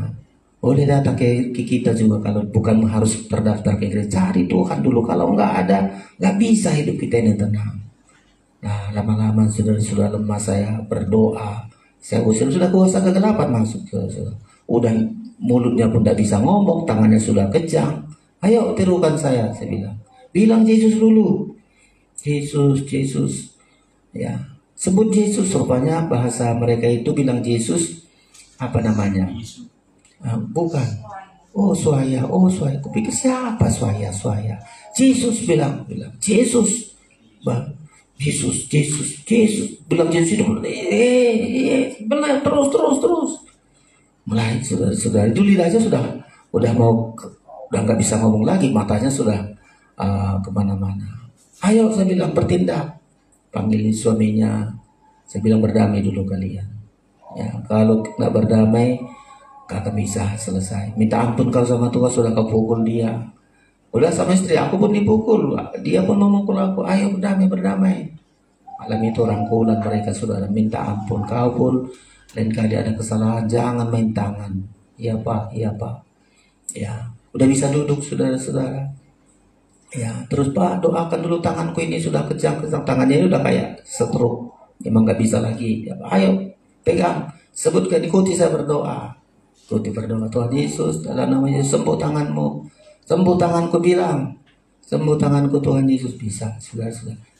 boleh datang ke kita juga, kalau bukan harus terdaftar ke gereja. Cari Tuhan dulu, kalau nggak ada, nggak bisa hidup kita ini tenang. Nah, lama-lama sudah lemah, saya berdoa, saya usir, sudah kuasa kegelapan masuk, udah mulutnya pun tidak bisa ngomong, tangannya sudah kejang. Ayo tirukan saya bilang Yesus dulu, Yesus, ya, sebut Yesus. Rupanya bahasa mereka itu bilang Yesus, apa namanya? Bukan. Oh Swaya. Kupikir siapa Swaya? Yesus bilang Yesus, Yesus. Bilang Yesus itu, benar, terus. Mulai sudah itu lidahnya udah nggak bisa ngomong lagi, matanya sudah kemana-mana. Ayo, saya bilang, bertindak. Panggil suaminya, saya bilang berdamai dulu kalian. Ya, kalau nggak berdamai, gak akan bisa selesai. Minta ampun kau sama Tuhan, sudah kau pukul dia. Udah sama istri, aku pun dipukul, dia pun memukul aku. Ayo berdamai. Malam itu rangkulan mereka, saudara, minta ampun. Kau pun lain kali ada kesalahan, jangan main tangan. Iya pak. Ya, udah bisa duduk, saudara-saudara. Ya, terus Pak, doakan dulu, tanganku ini sudah kejang, tangannya ini udah kayak stroke, emang nggak bisa lagi. Ya, ayo pegang, sebutkan, ikuti saya berdoa. Ikuti berdoa, Tuhan Yesus, dalam namanya sembuh tanganmu. Sembuh tanganku, bilang, sembuh tanganku Tuhan Yesus. Bisa, sudah.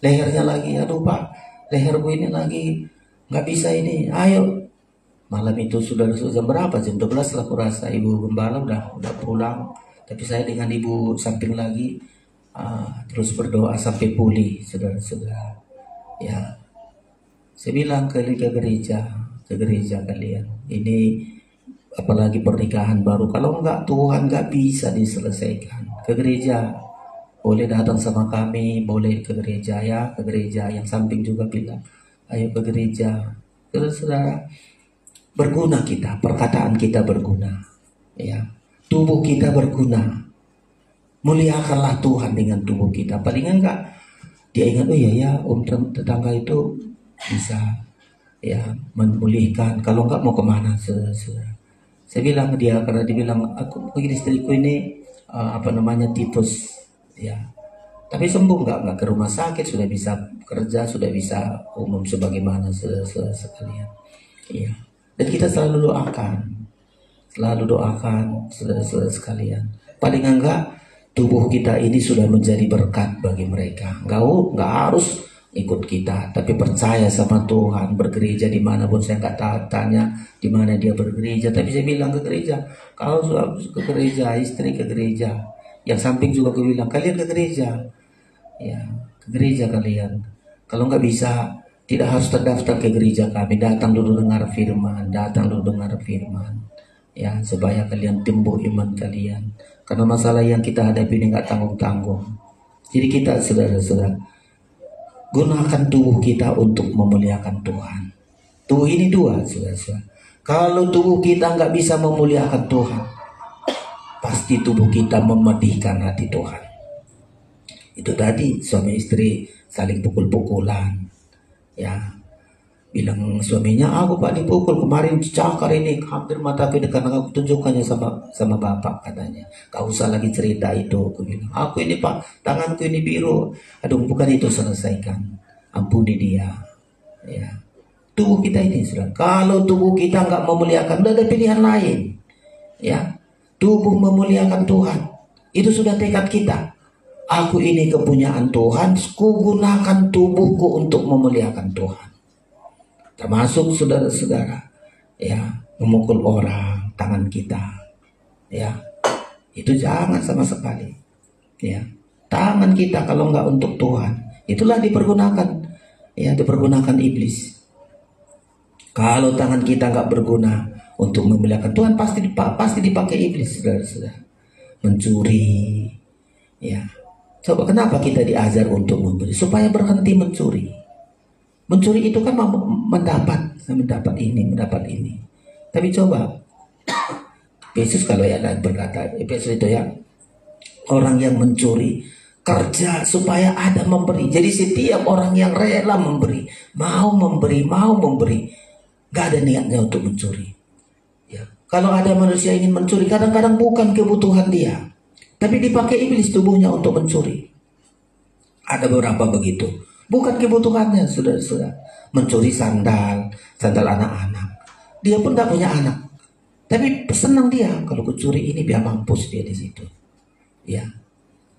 Lehernya lagi, aduh Pak, leherku ini lagi nggak bisa ini. Ayo. Malam itu sudah jam berapa? Jam 12 lah kurasa. Ibu gembala udah pulang. Tapi saya dengan ibu samping lagi terus berdoa sampai pulih, saudara-saudara. Ya, saya bilang ke gereja kalian. Ini apalagi pernikahan baru, kalau enggak Tuhan nggak bisa diselesaikan. Ke gereja, boleh datang sama kami, boleh ke gereja ya, ke gereja. Yang samping juga bilang, ayo ke gereja. Saudara-saudara, berguna kita, perkataan kita berguna, ya, tubuh kita berguna. Muliakanlah Tuhan dengan tubuh kita. Paling enggak dia ingat, oh iya ya, tetangga itu bisa ya memulihkan. Kalau enggak mau kemana? Saya bilang ke dia, karena dia bilang, aku begini, istriku ini tipes, ya. Tapi sembuh nggak ke rumah sakit, sudah bisa kerja, sudah bisa umum sebagaimana sekalian. Iya. Dan kita selalu doakan saudara-saudara sekalian. Paling enggak tubuh kita ini sudah menjadi berkat bagi mereka. Enggak harus ikut kita, tapi percaya sama Tuhan, bergereja dimanapun. Saya nggak tanya di mana dia bergereja, tapi saya bilang ke gereja. Kalau sudah ke gereja, istri ke gereja. Yang samping juga aku bilang, kalian ke gereja, ya, ke gereja kalian. Kalau nggak bisa, tidak harus terdaftar ke gereja kami. Datang dulu dengar firman, ya, supaya kalian tumbuh iman kalian. Karena masalah yang kita hadapi ini nggak tanggung-tanggung. Jadi kita, saudara-saudara, gunakan tubuh kita untuk memuliakan Tuhan. Tubuh ini dua, saudara-saudara. Kalau tubuh kita nggak bisa memuliakan Tuhan, pasti tubuh kita memedihkan hati Tuhan. Itu tadi suami istri saling pukul-pukulan, ya, bilang suaminya, aku Pak dipukul kemarin, cakar ini hampir mataku ini, karena aku tunjukkannya sama bapak, katanya. Gak usah lagi cerita itu, aku bilang, aku ini Pak, tanganku ini biru. Aduh, bukan itu, selesaikan, ampuni dia, ya. Tubuh kita ini, sudah, kalau tubuh kita nggak memuliakan, udah ada pilihan lain, ya. Tubuh memuliakan Tuhan, itu sudah tekad kita. Aku ini kepunyaan Tuhan, kugunakan tubuhku untuk memuliakan Tuhan. Termasuk saudara-saudara, ya, memukul orang, tangan kita, ya, itu jangan sama sekali, ya. Tangan kita kalau nggak untuk Tuhan, itulah dipergunakan, ya, dipergunakan iblis. Kalau tangan kita nggak berguna untuk memuliakan Tuhan, pasti dipakai iblis, saudara-saudara. Mencuri, ya. Coba kenapa kita diajar untuk memberi? Supaya berhenti mencuri. Mencuri itu kan mendapat ini. Tapi coba, Yesus kalau ya berkata, Yesus itu ya, orang yang mencuri kerja supaya ada memberi. Jadi setiap orang yang rela memberi, mau memberi, gak ada niatnya untuk mencuri. Ya. Kalau ada manusia ingin mencuri, kadang-kadang bukan kebutuhan dia, tapi dipakai iblis tubuhnya untuk mencuri. Ada beberapa begitu, bukan kebutuhannya, saudara-saudara. Mencuri sandal anak-anak. Dia pun tak punya anak, tapi senang dia kalau mencuri ini biar mampus dia di situ. Ya,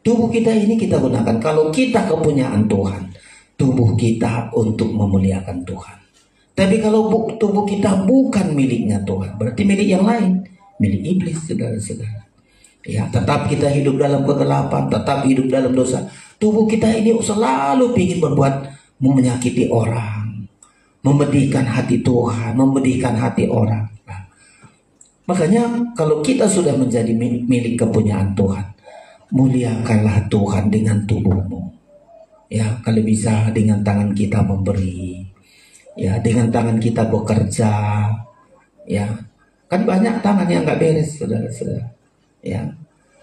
tubuh kita ini kita gunakan. Kalau kita kepunyaan Tuhan, tubuh kita untuk memuliakan Tuhan. Tapi kalau tubuh kita bukan miliknya Tuhan, berarti milik yang lain, milik iblis, saudara-saudara. Ya, tetap kita hidup dalam kegelapan, tetap hidup dalam dosa. Tubuh kita ini selalu ingin menyakiti orang, memedihkan hati Tuhan, memedihkan hati orang. Nah, makanya kalau kita sudah menjadi milik kepunyaan Tuhan, muliakanlah Tuhan dengan tubuhmu. Ya, kalau bisa dengan tangan kita memberi. Ya, dengan tangan kita bekerja, ya, kan banyak tangan yang nggak beres, saudara-saudara. Ya,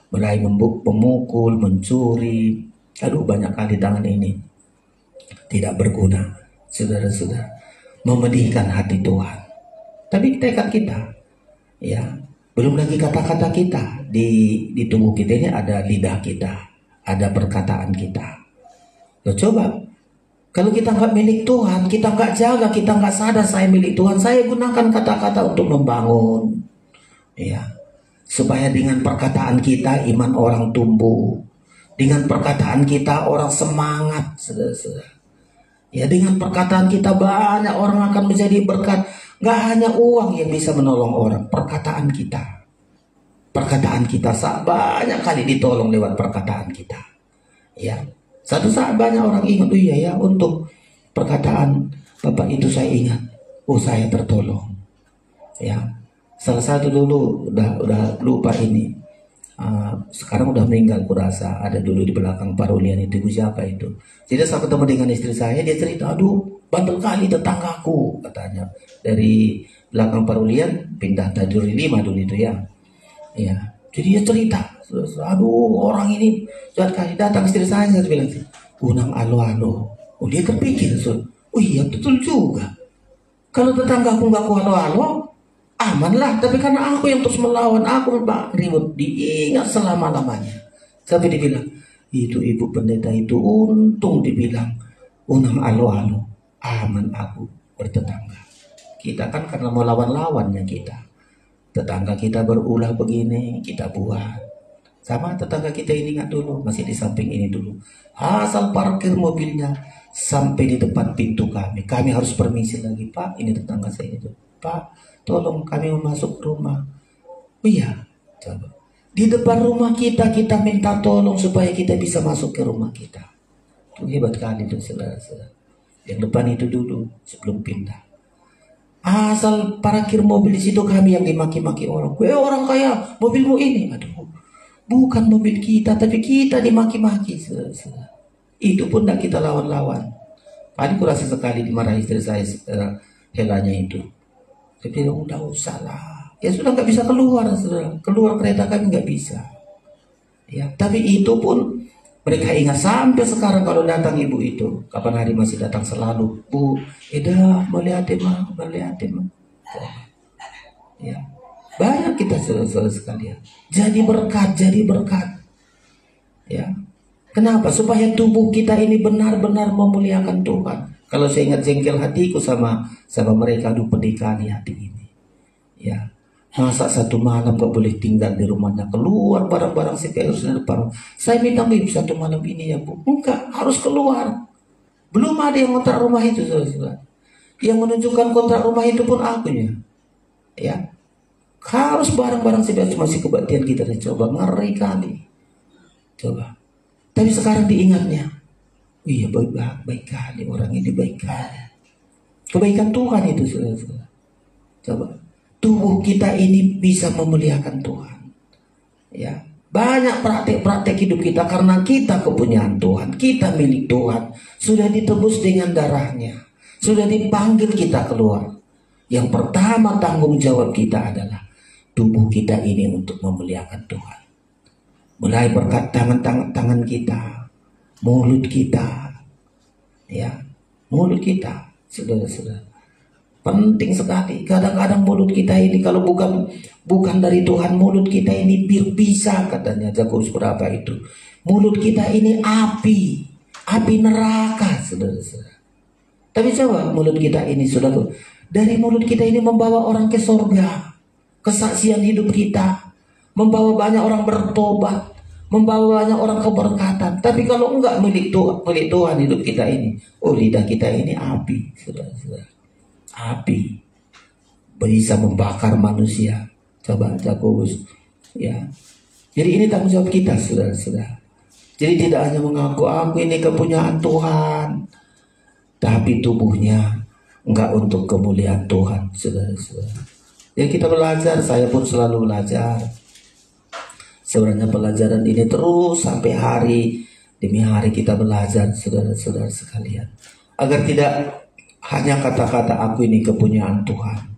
mulai memukul, mencuri, aduh banyak kali tangan ini tidak berguna, saudara-saudara, memedihkan hati Tuhan. Tapi tekad kita, ya, belum lagi kata-kata kita di tubuh kita ini ada lidah kita, ada perkataan kita. Loh, coba. Kalau kita nggak milik Tuhan, kita nggak jaga, kita nggak sadar saya milik Tuhan, saya gunakan kata-kata untuk membangun, ya, supaya dengan perkataan kita iman orang tumbuh, dengan perkataan kita orang semangat, saudara-saudara. Ya, dengan perkataan kita banyak orang akan menjadi berkat. Nggak hanya uang yang bisa menolong orang, perkataan kita banyak kali ditolong lewat perkataan kita, ya. Satu saat banyak orang ingat, oh iya ya, untuk perkataan Bapak itu saya ingat, oh saya tertolong. Ya, salah satu dulu udah lupa ini, sekarang udah meninggal kurasa. Ada dulu di belakang Parulian itu, siapa itu? Jadi saya ketemu dengan istri saya, dia cerita, aduh bandel kali tetanggaku, katanya dari belakang Parulian pindah Tajuri 5 dulu itu ya. Ya, jadi dia cerita, aduh orang ini jahat kali. Datang istri saya bilang, unang alo-alo. Oh, dia kepikir, oh iya betul juga. Kalau tetanggaku nggak ku alo-alo, aman lah. Tapi karena aku yang terus melawan, aku ribut, diingat selama-lamanya. Sampai dibilang, itu ibu pendeta itu untung dibilang unang alo-alo, aman aku bertetangga. Kita kan karena mau lawan-lawannya kita. Tetangga kita berulah begini, kita buat. Sama tetangga kita ini ingat dulu, masih di samping ini dulu. Asal parkir mobilnya sampai di depan pintu kami. Kami harus permisi lagi, Pak, ini tetangga saya itu. Pak, tolong kami masuk rumah. Oh iya, coba. Di depan rumah kita minta tolong supaya kita bisa masuk ke rumah kita. Itu hebat kali itu, saudara-saudara. Yang depan itu dulu, sebelum pindah. Asal parkir mobil di situ kami yang dimaki-maki orang. Orang kaya, mobilmu ini. Aduh, bukan mobil kita, tapi kita dimaki-maki. Itu pun tidak kita lawan-lawan. Paling kurasa sekali dimarahi istri saya, helanya itu. Tapi udah usah lah. Ya sudah nggak bisa keluar, saudara. Keluar kereta kami nggak bisa. Ya, tapi itu pun mereka ingat sampai sekarang kalau datang ibu itu, kapan hari masih datang selalu, Bu, Eda, melihat mah. Ya, banyak kita saudara sekalian. Jadi berkat. Ya, kenapa? Supaya tubuh kita ini benar-benar memuliakan Tuhan. Kalau saya ingat jengkel hatiku sama mereka, aduh pedih kali hati ini. Ya. Masa satu malam gak boleh tinggal di rumahnya, keluar barang-barang sepele di depan. Saya minta maaf satu malam ini ya Bu. Enggak, harus keluar. Belum ada yang kontrak rumah itu, saudara. Yang menunjukkan kontrak rumah itu pun akunya. Ya, harus barang-barang sepele, masih kebaktian kita. Coba, ngeri kali. Coba. Tapi sekarang diingatnya, iya baik kali orang ini, baik kali. Kebaikan Tuhan itu, saudara-saudara. Coba, tubuh kita ini bisa memuliakan Tuhan. Ya, banyak praktek-praktek hidup kita karena kita kepunyaan Tuhan, kita milik Tuhan, sudah ditebus dengan darahnya, sudah dipanggil kita keluar. Yang pertama tanggung jawab kita adalah tubuh kita ini untuk memuliakan Tuhan. Mulai berkat tangan kita, mulut kita, ya, mulut kita, saudara-saudara. Penting sekali. Kadang-kadang mulut kita ini kalau bukan dari Tuhan, mulut kita ini bisa, katanya Yakobus berapa itu. Mulut kita ini api neraka, saudara-saudara. Tapi coba mulut kita ini, saudara, dari mulut kita ini membawa orang ke surga, kesaksian hidup kita, membawa banyak orang bertobat, membawa banyak orang keberkatan. Tapi kalau enggak milik Tuhan hidup kita ini, lidah kita ini api, saudara-saudara. Api bisa membakar manusia. Coba Yakobus, ya. Jadi ini tanggung jawab kita, saudara-saudara. Jadi tidak hanya mengaku aku ini kepunyaan Tuhan, tapi tubuhnya enggak untuk kemuliaan Tuhan, saudara-saudara. Jadi kita belajar, saya pun selalu belajar. Sebenarnya pelajaran ini terus sampai hari demi hari kita belajar, saudara-saudara sekalian, agar tidak hanya kata-kata aku ini kepunyaan Tuhan,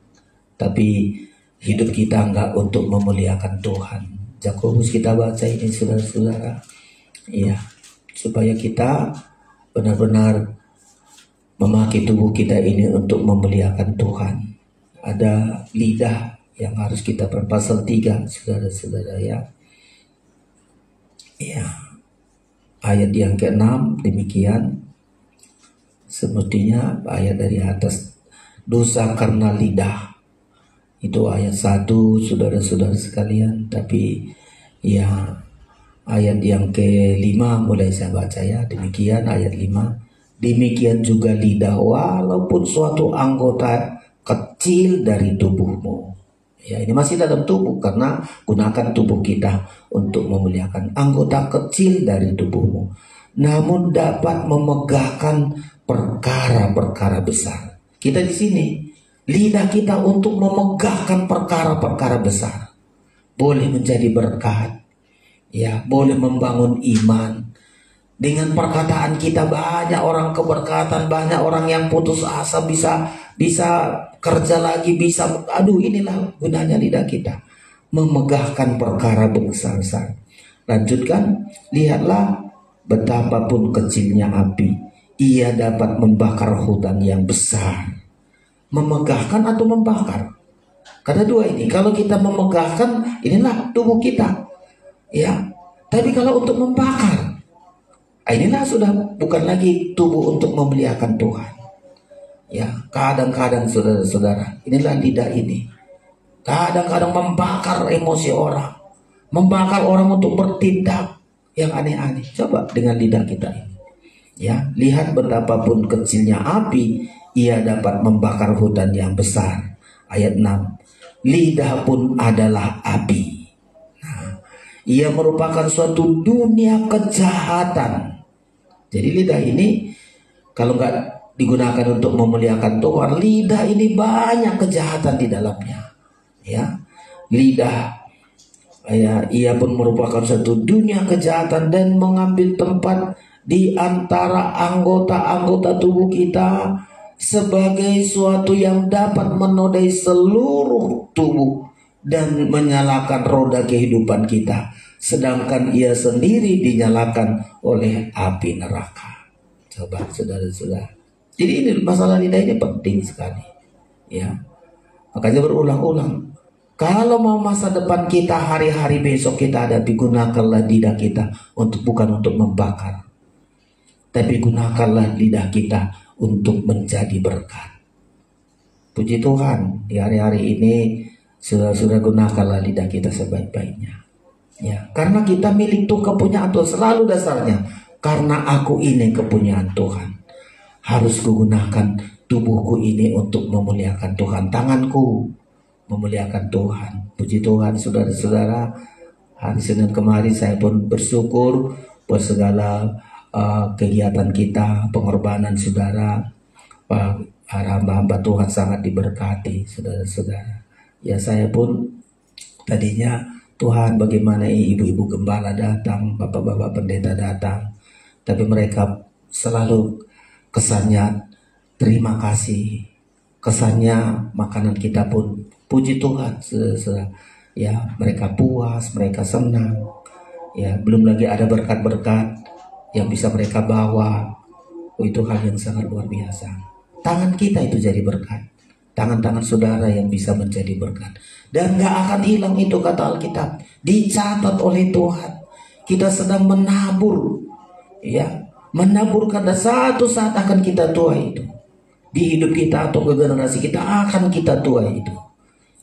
tapi hidup kita enggak untuk memuliakan Tuhan. Yakobus kita baca ini, saudara-saudara, ya, supaya kita benar-benar memakai tubuh kita ini untuk memuliakan Tuhan. Ada lidah yang harus kita pasal 3, saudara-saudara, ya. Ya, ayat yang ke-6 demikian. Semestinya ayat dari atas, dosa karena lidah. Itu ayat 1, saudara-saudara sekalian. Tapi ya, ayat yang ke-5 mulai saya baca, ya. Demikian ayat 5. Demikian juga lidah, walaupun suatu anggota kecil dari tubuhmu. Ya, ini masih dalam tubuh karena gunakan tubuh kita untuk memuliakan. Anggota kecil dari tubuhmu, namun dapat memegahkan perkara-perkara besar. Kita di sini, lidah kita untuk memegahkan perkara-perkara besar. Boleh menjadi berkat, ya, boleh membangun iman. Dengan perkataan kita banyak orang keberkatan, banyak orang yang putus asa bisa kerja lagi, bisa, inilah gunanya lidah kita, memegahkan perkara besar-besar. Lanjutkan, lihatlah betapapun kecilnya api, ia dapat membakar hutan yang besar. Memegahkan atau membakar? Karena dua ini, kalau kita memegahkan, inilah tubuh kita, ya. Tapi kalau untuk membakar, inilah sudah bukan lagi tubuh untuk memuliakan Tuhan. Ya, kadang-kadang saudara-saudara, inilah lidah ini. Kadang-kadang membakar emosi orang, membakar orang untuk bertindak yang aneh-aneh. Coba dengan lidah kita ini. Ya, lihat betapapun kecilnya api, ia dapat membakar hutan yang besar. Ayat 6. Lidah pun adalah api. Nah, ia merupakan suatu dunia kejahatan. Jadi lidah ini kalau nggak digunakan untuk memuliakan Tuhan, lidah ini banyak kejahatan di dalamnya. Ya, lidah, ya, ia pun merupakan suatu dunia kejahatan dan mengambil tempat di antara anggota-anggota tubuh kita sebagai suatu yang dapat menodai seluruh tubuh dan menyalakan roda kehidupan kita, sedangkan ia sendiri dinyalakan oleh api neraka. Coba saudara-saudara. Jadi ini masalah lidah ini penting sekali, ya. Makanya berulang-ulang, kalau mau masa depan kita, hari-hari besok kita hadapi, gunakanlah lidah kita bukan untuk membakar, tapi gunakanlah lidah kita untuk menjadi berkat. Puji Tuhan, di hari-hari ini sudah gunakanlah lidah kita sebaik-baiknya. Ya, karena kita milik Tuhan, kepunyaan Tuhan, selalu dasarnya. Karena aku ini kepunyaan Tuhan, harus kugunakan tubuhku ini untuk memuliakan Tuhan. Tanganku memuliakan Tuhan. Puji Tuhan, saudara-saudara. Hari Senin kemarin saya pun bersyukur buat segala kegiatan kita, pengorbanan saudara, hamba-hamba Tuhan sangat diberkati, saudara-saudara. Ya, saya pun tadinya, Tuhan bagaimana ibu-ibu gembala datang, bapak-bapak pendeta datang, tapi mereka selalu kesannya terima kasih, kesannya makanan kita pun puji Tuhan, saudara-saudara. Ya, mereka puas, mereka senang. Ya, belum lagi ada berkat-berkat yang bisa mereka bawa. Itu hal yang sangat luar biasa. Tangan kita itu jadi berkat, tangan-tangan saudara yang bisa menjadi berkat, dan gak akan hilang itu, kata Alkitab, dicatat oleh Tuhan. Kita sedang menabur, ya, menabur, karena satu saat akan kita tuai itu. Di hidup kita atau ke generasi kita akan kita tuai itu.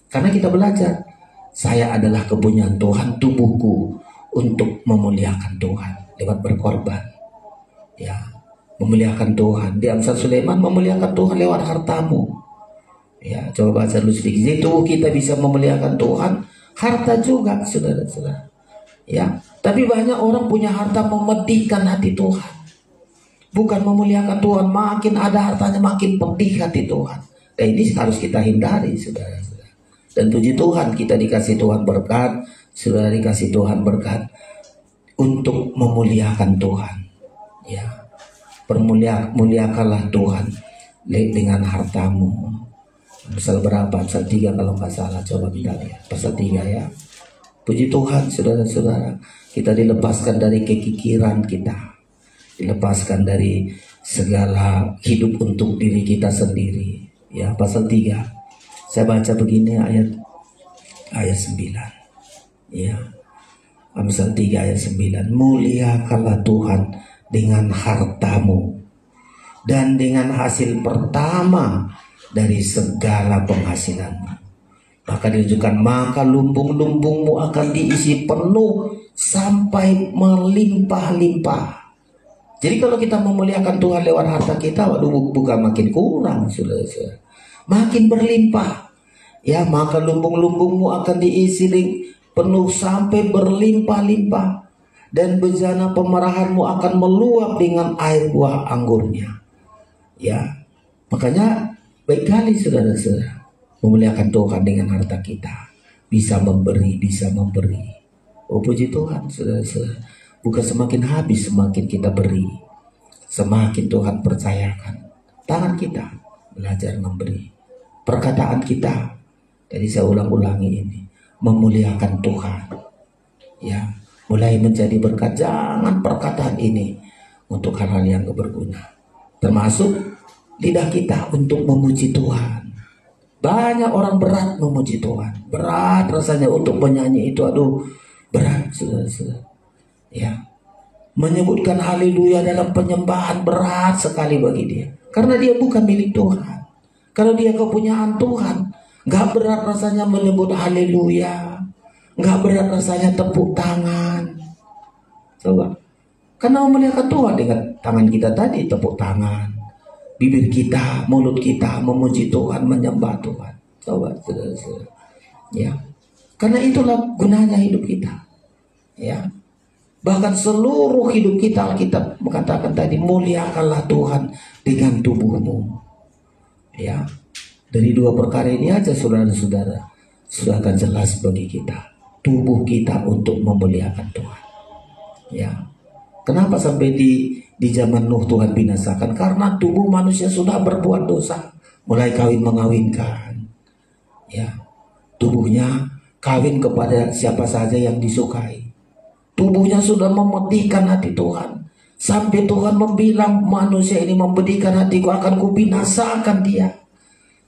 Karena kita belajar, saya adalah kepunyaan Tuhan, tubuhku untuk memuliakan Tuhan lewat berkorban. Ya, memuliakan Tuhan. Di Amsal Sulaiman, memuliakan Tuhan lewat hartamu. Ya, coba baca dulu sedikit. Jadi tubuh kita bisa memuliakan Tuhan, harta juga, saudara-saudara. Ya, tapi banyak orang punya harta memedihkan hati Tuhan, bukan memuliakan Tuhan. Makin ada hartanya, makin pedih hati Tuhan. Dan ini harus kita hindari, saudara-saudara. Dan puji Tuhan, kita dikasih Tuhan berkat, saudara dikasih Tuhan berkat untuk memuliakan Tuhan. Ya, muliakanlah Tuhan dengan hartamu. Pasal berapa? Pasal 3 kalau nggak salah. Coba kita lihat pasal 3 ya. Puji Tuhan, saudara-saudara, kita dilepaskan dari kekikiran kita, dilepaskan dari segala hidup untuk diri kita sendiri. Ya, pasal 3. Saya baca begini ayat 9. Ya. Amsal 3 ayat 9. Muliakanlah Tuhan dengan hartamu dan dengan hasil pertama dari segala penghasilanmu. Maka ditunjukkan, maka lumbung-lumbungmu akan diisi penuh sampai melimpah-limpah. Jadi kalau kita memuliakan Tuhan lewat harta kita, waduh, bukan makin kurang, saudara-saudara, makin berlimpah. Ya, maka lumbung-lumbungmu akan diisi penuh sampai berlimpah-limpah, dan bejana pemerahanmu akan meluap dengan air buah anggurnya. Ya, makanya baik kali, saudara-saudara, memuliakan Tuhan dengan harta kita. Bisa memberi. Oh, puji Tuhan, saudara-saudara. Bukan semakin habis semakin kita beri, semakin Tuhan percayakan. Tangan kita belajar memberi, perkataan kita, jadi saya ulang-ulangi ini, memuliakan Tuhan. Ya, mulai menjadi berkat. Jangan perkataan ini untuk hal-hal yang berguna, termasuk lidah kita untuk memuji Tuhan. Banyak orang berat memuji Tuhan, berat rasanya untuk menyanyi itu, aduh, berat, saudara-saudara. Ya, menyebutkan haleluya dalam penyembahan berat sekali bagi dia, karena dia bukan milik Tuhan. Kalau dia kepunyaan Tuhan, gak berat rasanya menyebut haleluya, gak berat rasanya tepuk tangan. Coba, karena memuliakan Tuhan dengan tangan kita tadi, tepuk tangan, bibir kita, mulut kita memuji Tuhan, menyembah Tuhan. Coba, saudara-saudara. Ya, karena itulah gunanya hidup kita. Ya, bahkan seluruh hidup kita, Alkitab mengatakan tadi, muliakanlah Tuhan dengan tubuhmu. Ya, dari dua perkara ini aja, saudara-saudara, sudah akan jelas bagi kita. Tubuh kita untuk memuliakan Tuhan. Ya, kenapa sampai di zaman Nuh Tuhan binasakan? Karena tubuh manusia sudah berbuat dosa, mulai kawin mengawinkan. Ya, tubuhnya kawin kepada siapa saja yang disukai. Tubuhnya sudah memedihkan hati Tuhan, sampai Tuhan membilang, manusia ini memedihkan hatiku, akan kubinasakan dia.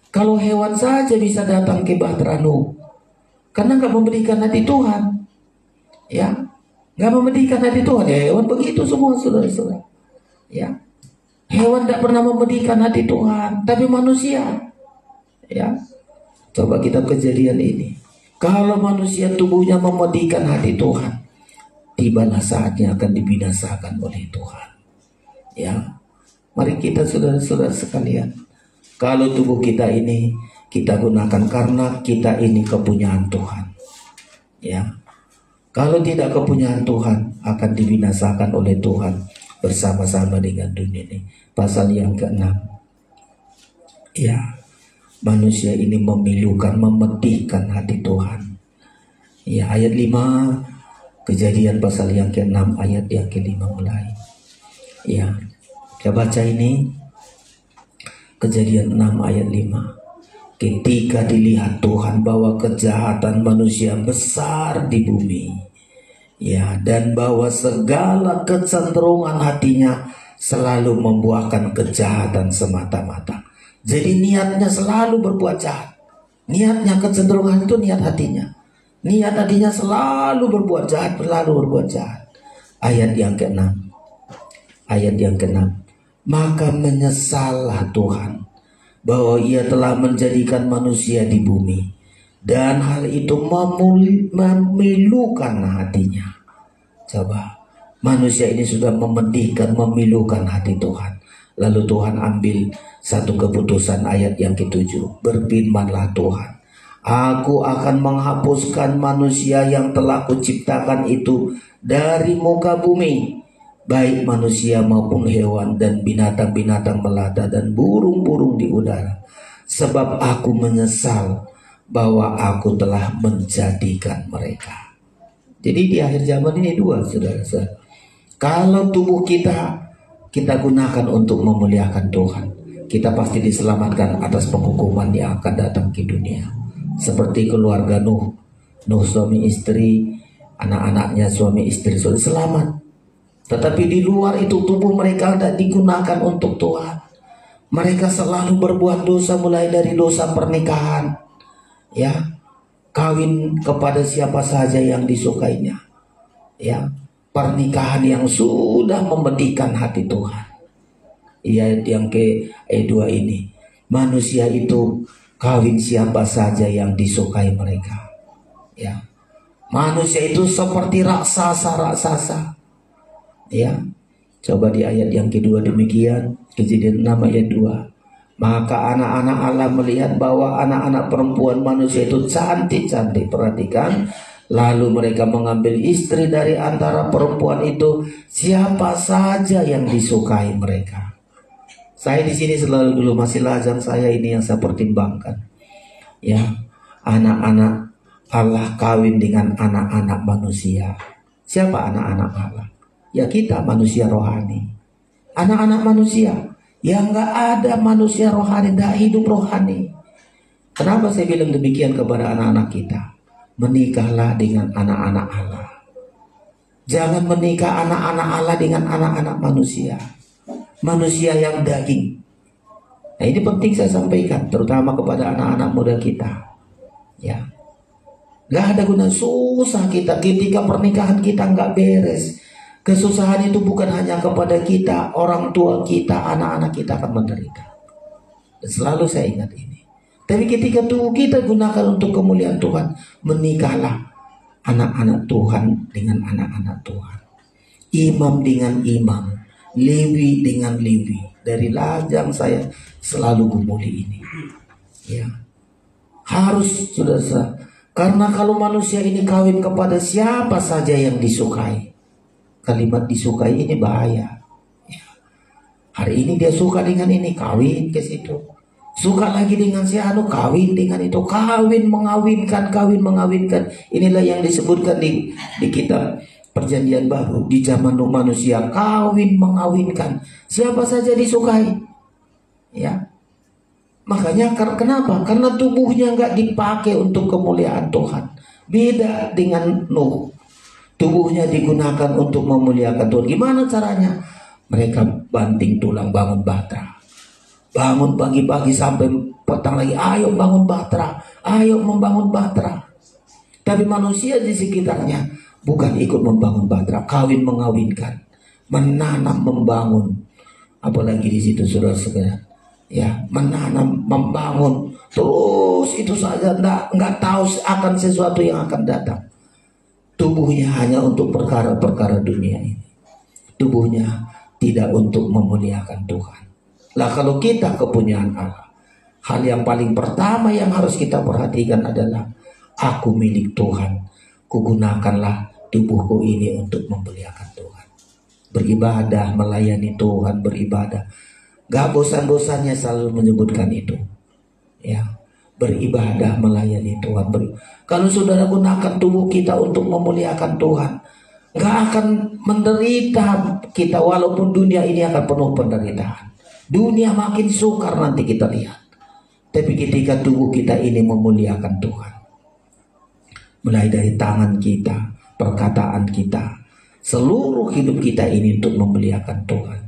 Kalau hewan saja bisa datang ke bahtera Nuh, karena nggak memedihkan hati Tuhan. Ya, nggak memedihkan hati Tuhan. Ya, hewan begitu semua, saudara-saudara. Ya, hewan tidak pernah memedihkan hati Tuhan, tapi manusia. Ya, coba kita kejadian ini. Kalau manusia tubuhnya memedihkan hati Tuhan, tibalah saatnya akan dibinasakan oleh Tuhan. Ya, mari kita, saudara-saudara sekalian, kalau tubuh kita ini kita gunakan karena kita ini kepunyaan Tuhan. Ya, kalau tidak kepunyaan Tuhan, akan dibinasakan oleh Tuhan bersama-sama dengan dunia ini. Pasal yang ke-6. Ya, manusia ini memilukan, memedihkan hati Tuhan. Ya, ayat 5 Kejadian pasal yang ke-6 ayat yang ke-5 mulai. Ya, kita baca ini Kejadian 6 ayat 5. Ketika dilihat Tuhan bahwa kejahatan manusia besar di bumi, ya, dan bahwa segala kecenderungan hatinya selalu membuahkan kejahatan semata-mata. Jadi niatnya selalu berbuat jahat. Niatnya kecenderungan itu niat hatinya. Niat hatinya selalu berbuat jahat, selalu berbuat jahat. Ayat yang ke-6. Ayat yang ke-6. Maka menyesallah Tuhan bahwa ia telah menjadikan manusia di bumi, dan hal itu memilukan hatinya. Coba, manusia ini sudah memedihkan, memilukan hati Tuhan. Lalu Tuhan ambil satu keputusan ayat yang ke-7. Berfirmanlah Tuhan, Aku akan menghapuskan manusia yang telah kuciptakan itu dari muka bumi, baik manusia maupun hewan dan binatang-binatang melata dan burung-burung di udara. Sebab aku menyesal bahwa aku telah menjadikan mereka. Jadi di akhir zaman ini dua, saudara-saudara. Kalau tubuh kita gunakan untuk memuliakan Tuhan, kita pasti diselamatkan atas penghukuman yang akan datang ke dunia. Seperti keluarga Nuh suami istri, anak-anaknya suami istri sudah selamat. Tetapi di luar itu tubuh mereka tidak digunakan untuk Tuhan. Mereka selalu berbuat dosa, mulai dari dosa pernikahan, ya, kawin kepada siapa saja yang disukainya, ya, pernikahan yang sudah memedihkan hati Tuhan. Ayat yang ke-2 ini, manusia itu kawin siapa saja yang disukai mereka, ya. Manusia itu seperti raksasa, ya. Coba di ayat yang kedua demikian, Kejadian 6 ayat 2. Maka anak-anak Allah melihat bahwa anak-anak perempuan manusia itu cantik-cantik. Perhatikan, lalu mereka mengambil istri dari antara perempuan itu, siapa saja yang disukai mereka. Saya di sini selalu dulu masih lajang saya ini yang saya pertimbangkan. Ya, anak-anak Allah kawin dengan anak-anak manusia. Siapa anak-anak Allah? Ya kita manusia rohani. Anak-anak manusia. Yang nggak ada manusia rohani, nggak hidup rohani. Kenapa saya bilang demikian kepada anak-anak kita? Menikahlah dengan anak-anak Allah. Jangan menikah anak-anak Allah dengan anak-anak manusia. Manusia yang daging. Nah, ini penting saya sampaikan, terutama kepada anak-anak muda kita. Ya, nggak ada guna susah kita ketika pernikahan kita nggak beres. Kesusahan itu bukan hanya kepada kita, orang tua kita, anak-anak kita akan menderita. Dan selalu saya ingat ini. Tapi ketika tubuh kita gunakan untuk kemuliaan Tuhan, menikahlah anak-anak Tuhan dengan anak-anak Tuhan. Imam dengan imam, Lewi dengan Lewi. Dari lajang saya selalu gumuli ini. Ya, harus saudara. Karena kalau manusia ini kawin kepada siapa saja yang disukai, kalimat disukai ini bahaya. Ya. Hari ini dia suka dengan ini, kawin ke situ. Suka lagi dengan si anu, kawin dengan itu. Kawin mengawinkan. Inilah yang disebutkan di kitab Perjanjian Baru. Di zaman manusia kawin mengawinkan. Siapa saja disukai. Ya. Makanya kenapa? Karena tubuhnya nggak dipakai untuk kemuliaan Tuhan. Beda dengan Nuh. Tubuhnya digunakan untuk memuliakan Tuhan. Gimana caranya? Mereka banting tulang bangun batra. Bangun pagi-pagi sampai petang lagi. Ayo bangun batra. Ayo membangun batra. Tapi manusia di sekitarnya bukan ikut membangun batra. Kawin mengawinkan. Menanam membangun. Apalagi di situ saudara-saudara. Ya, menanam membangun. Terus itu saja. Nggak tahu akan sesuatu yang akan datang. Tubuhnya hanya untuk perkara-perkara dunia ini. Tubuhnya tidak untuk memuliakan Tuhan. Lah kalau kita kepunyaan Allah, hal yang paling pertama yang harus kita perhatikan adalah, aku milik Tuhan. Kugunakanlah tubuhku ini untuk memuliakan Tuhan. Beribadah, melayani Tuhan, beribadah. Gak bosan-bosannya selalu menyebutkan itu. Ya, beribadah, melayani Tuhan. Kalau saudara gunakan tubuh kita untuk memuliakan Tuhan, gak akan menderita kita, walaupun dunia ini akan penuh penderitaan. Dunia makin sukar nanti kita lihat. Tapi ketika tubuh kita ini memuliakan Tuhan, mulai dari tangan kita, perkataan kita, seluruh hidup kita ini untuk memuliakan Tuhan.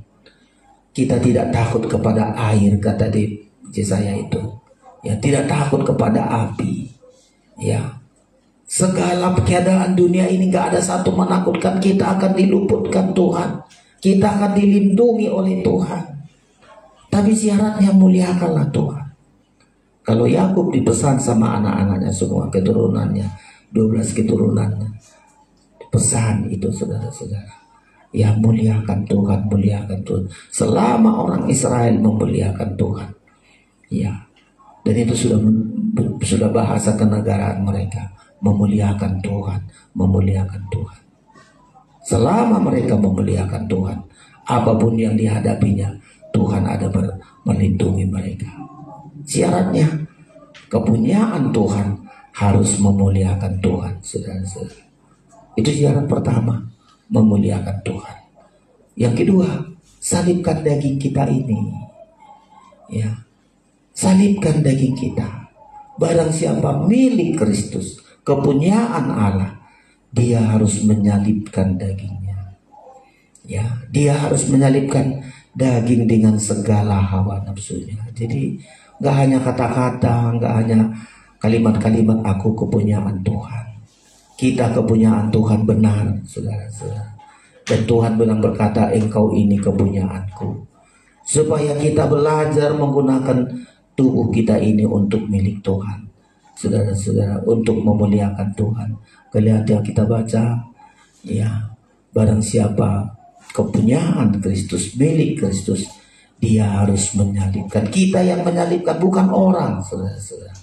Kita tidak takut kepada air, kata di Yesaya itu. Ya, tidak takut kepada api. Ya, segala keadaan dunia ini gak ada satu menakutkan. Kita akan diluputkan Tuhan. Kita akan dilindungi oleh Tuhan. Tapi syaratnya muliakanlah Tuhan. Kalau Yakub dipesan sama anak-anaknya semua, keturunannya, 12 keturunannya, pesan itu saudara-saudara, ya muliakan Tuhan, muliakan Tuhan. Selama orang Israel memuliakan Tuhan, ya, dan itu sudah bahasa kenegaraan mereka, memuliakan Tuhan, memuliakan Tuhan. Selama mereka memuliakan Tuhan, apapun yang dihadapinya, Tuhan ada melindungi mereka. Syaratnya, kepunyaan Tuhan harus memuliakan Tuhan, saudara-saudara. Itu syarat pertama, memuliakan Tuhan. Yang kedua, salibkan daging kita ini. Ya, salibkan daging kita. Barang siapa milik Kristus, kepunyaan Allah, dia harus menyalibkan dagingnya. Ya, dia harus menyalibkan daging dengan segala hawa nafsunya. Jadi gak hanya kata-kata, gak hanya kalimat-kalimat aku kepunyaan Tuhan. Kita kepunyaan Tuhan benar, saudara-saudara. Dan Tuhan benar berkata, engkau ini kepunyaanku. Supaya kita belajar menggunakan tubuh kita ini untuk milik Tuhan, saudara-saudara, untuk memuliakan Tuhan. Kelihatan kita baca, ya, barang siapa kepunyaan Kristus, milik Kristus, dia harus menyalibkan. Kita yang menyalibkan, bukan orang, saudara-saudara.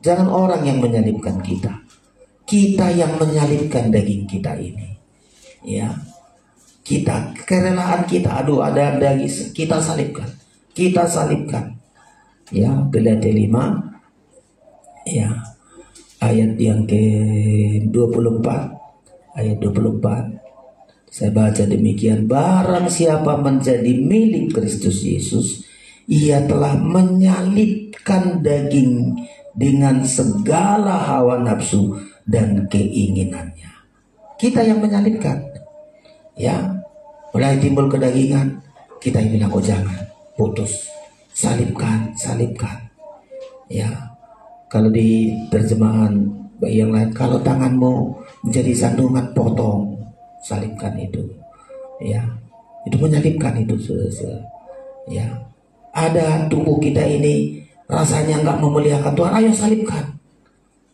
Jangan orang yang menyalibkan kita. Kita yang menyalibkan daging kita ini. Ya, kita, kerelaan kita, aduh ada daging, kita salibkan. Kita salibkan. Ya, Galatia 5, ya, ayat yang ke-24, ayat 24. Saya baca demikian, barang siapa menjadi milik Kristus Yesus, ia telah menyalibkan daging dengan segala hawa nafsu dan keinginannya. Kita yang menyalibkan. Ya, mulai timbul kedagingan, kita yang bilang, oh jangan, putus, salibkan, salibkan. Ya, kalau di terjemahan yang lain, kalau tanganmu menjadi sandungan, potong, salibkan itu. Ya, itu menyalibkan itu, saudara-saudara. Ya, ada tubuh kita ini rasanya nggak memuliakan Tuhan, ayo salibkan.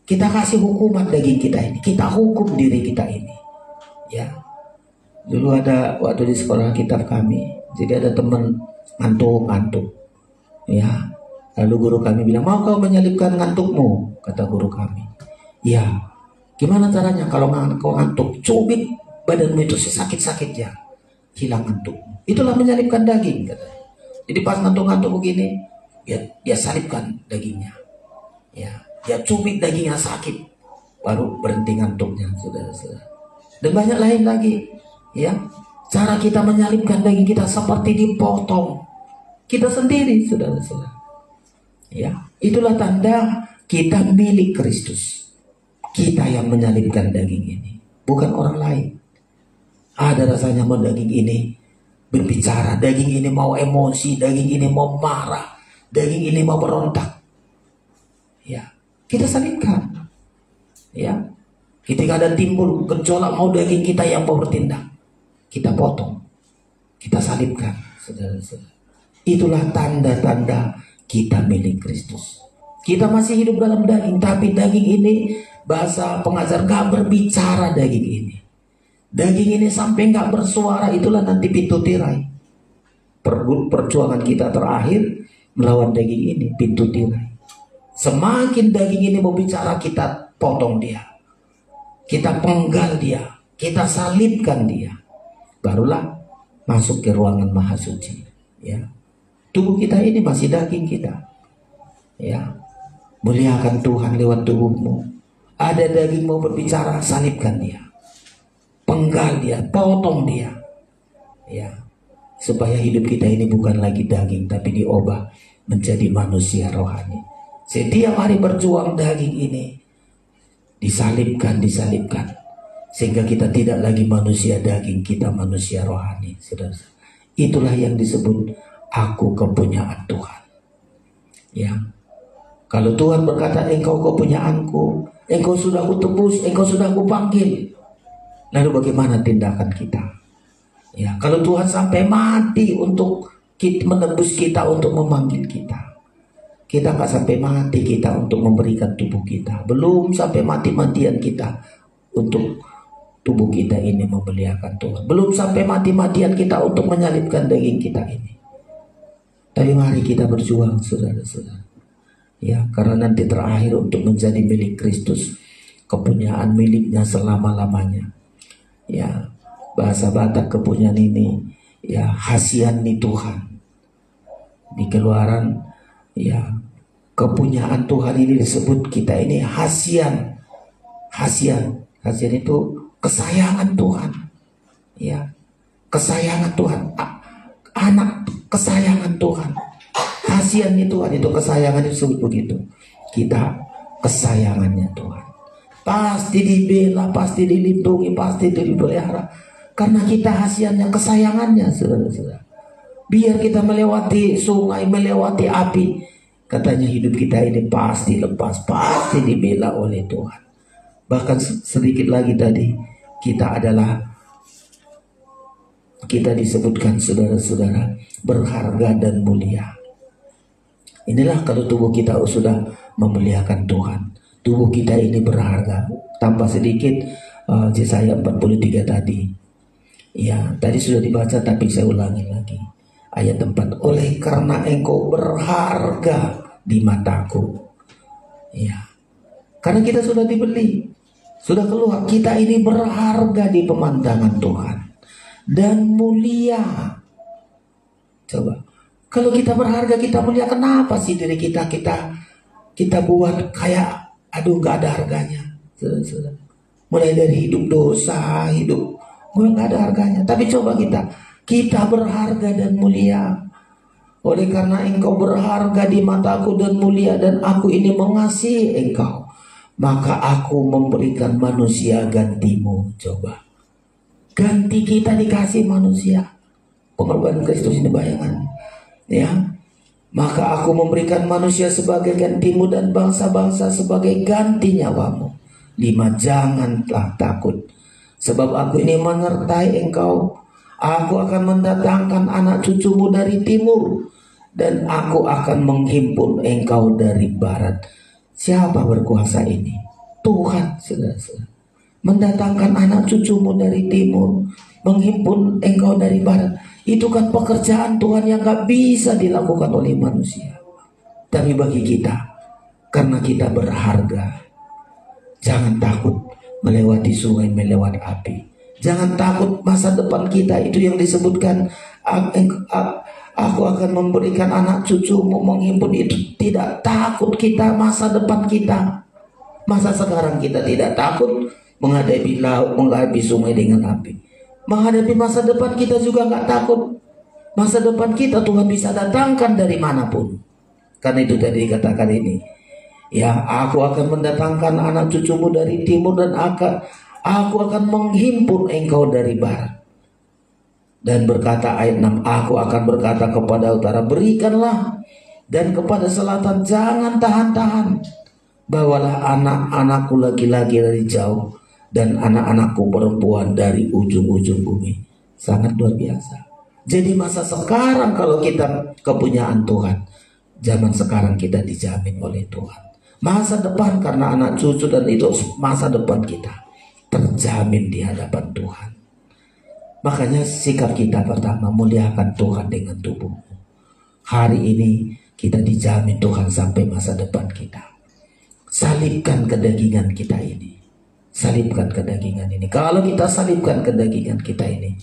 Kita kasih hukuman daging kita ini, kita hukum diri kita ini. Ya, dulu ada waktu di sekolah kitab kami, jadi ada teman ngantuk-ngantuk. Ya, lalu guru kami bilang, mau kau menyalibkan ngantukmu? Kata guru kami. Ya, gimana caranya? Kalau kau ngantuk, cubit badanmu itu sesakit-sakitnya, hilang ngantukmu. Itulah menyalibkan daging, katanya. Jadi pas ngantuk-ngantuk begini, dia salibkan dagingnya. Ya, dia cubit dagingnya sakit, baru berhenti ngantuknya, saudara-saudara. Dan banyak lain lagi. Ya, cara kita menyalibkan daging kita seperti dipotong kita sendiri, saudara-saudara. Ya, itulah tanda kita milik Kristus. Kita yang menyalibkan daging ini, bukan orang lain. Ada rasanya mau daging ini berbicara, daging ini mau emosi, daging ini mau marah, daging ini mau berontak. Ya, kita salibkan. Ya, ketika ada timbul gejolak mau daging kita yang mau bertindak, kita potong, kita salibkan, saudara-saudara. Itulah tanda-tanda kita milik Kristus. Kita masih hidup dalam daging, tapi daging ini, bahasa pengajar, gak berbicara daging ini. Daging ini sampai gak bersuara, itulah nanti pintu tirai. Perjuangan kita terakhir melawan daging ini, pintu tirai. Semakin daging ini mau bicara, kita potong dia, kita penggal dia, kita salibkan dia, barulah masuk ke ruangan maha suci. Ya, Tubuh kita ini masih daging kita. Ya, muliakan Tuhan lewat tubuhmu. Ada daging mau berbicara, salibkan dia, penggal dia, potong dia. Ya, supaya hidup kita ini bukan lagi daging, tapi diubah menjadi manusia rohani. Setiap hari berjuang daging ini disalibkan, sehingga kita tidak lagi manusia daging, kita manusia rohani. Saudara, itulah yang disebut aku kepunyaan Tuhan. Ya, kalau Tuhan berkata engkau kepunyaanku, engkau sudah kutebus, engkau sudah kupanggil, lalu bagaimana tindakan kita? Ya, kalau Tuhan sampai mati untuk menebus kita, untuk memanggil kita, kita nggak sampai mati kita untuk memberikan tubuh kita, belum sampai mati-matian kita untuk tubuh kita ini memuliakan Tuhan, belum sampai mati-matian kita untuk menyalibkan daging kita ini. Tapi mari kita berjuang, saudara-saudara. Ya, karena nanti terakhir untuk menjadi milik Kristus, kepunyaan miliknya selama-lamanya. Ya, bahasa Batak kepunyaan ini, ya, hasian di Tuhan. Di Keluaran, ya, kepunyaan Tuhan ini disebut kita ini hasian. Hasian itu kesayangan Tuhan. Ya, kesayangan Tuhan. Anak kesayangan Tuhan. Hasian itu Tuhan, itu kesayangan disebut begitu. Kita kesayangannya Tuhan. Pasti dibela, pasti dilindungi, pasti dipelihara. Karena kita hasiannya, kesayangannya, saudara-saudara. Biar kita melewati sungai, melewati api, katanya hidup kita ini pasti lepas, pasti dibela oleh Tuhan. Bahkan sedikit lagi tadi, kita disebutkan, saudara-saudara, berharga dan mulia. Inilah kalau tubuh kita sudah memuliakan Tuhan. Tubuh kita ini berharga. Tambah sedikit Yesaya 43 tadi. Ya, tadi sudah dibaca tapi saya ulangi lagi. Ayat 4. Oleh karena engkau berharga di mataku. Ya. Karena kita sudah dibeli. Sudah keluar. Kita ini berharga di pemandangan Tuhan. Dan mulia. Coba. Kalau kita berharga, kita mulia, kenapa sih diri kita buat kayak aduh gak ada harganya. Mulai dari hidup dosa, hidup gak ada harganya. Tapi coba kita berharga dan mulia. Oleh karena engkau berharga di mataku dan mulia, dan aku ini mengasihi engkau, maka aku memberikan manusia gantimu. Coba, ganti kita dikasih manusia. Pengorbanan Kristus ini bayangan. Ya, maka aku memberikan manusia sebagai gantimu dan bangsa-bangsa sebagai ganti nyawamu. 5. Janganlah takut, sebab aku ini menyertai engkau. Aku akan mendatangkan anak cucumu dari timur, dan aku akan menghimpun engkau dari barat. Siapa berkuasa ini? Tuhan, saudara-saudara. Mendatangkan anak cucumu dari timur, menghimpun engkau dari barat. Itu kan pekerjaan Tuhan yang gak bisa dilakukan oleh manusia. Tapi bagi kita, karena kita berharga, jangan takut melewati sungai, melewati api. Jangan takut masa depan kita, itu yang disebutkan. Aku akan memberikan anak cucumu, menghimpun itu. Tidak takut kita masa depan kita. Masa sekarang kita tidak takut menghadapi laut, menghadapi sungai dengan api. Menghadapi masa depan kita juga gak takut. Masa depan kita Tuhan bisa datangkan dari manapun. Karena itu tadi dikatakan ini. Ya, aku akan mendatangkan anak cucumu dari timur, dan aku akan menghimpun engkau dari barat. Dan berkata ayat 6, aku akan berkata kepada utara, berikanlah, dan kepada selatan, jangan tahan-tahan. Bawalah anak-anakku laki-laki dari jauh, dan anak-anakku perempuan dari ujung-ujung bumi. Sangat luar biasa. Jadi masa sekarang kalau kita kepunyaan Tuhan, zaman sekarang kita dijamin oleh Tuhan. Masa depan karena anak cucu dan itu masa depan kita terjamin di hadapan Tuhan. Makanya sikap kita pertama, muliakan Tuhan dengan tubuhmu. Hari ini kita dijamin Tuhan sampai masa depan kita. Salibkan kedagingan kita ini. Salibkan kedagingan ini. Kalau kita salibkan kedagingan kita ini,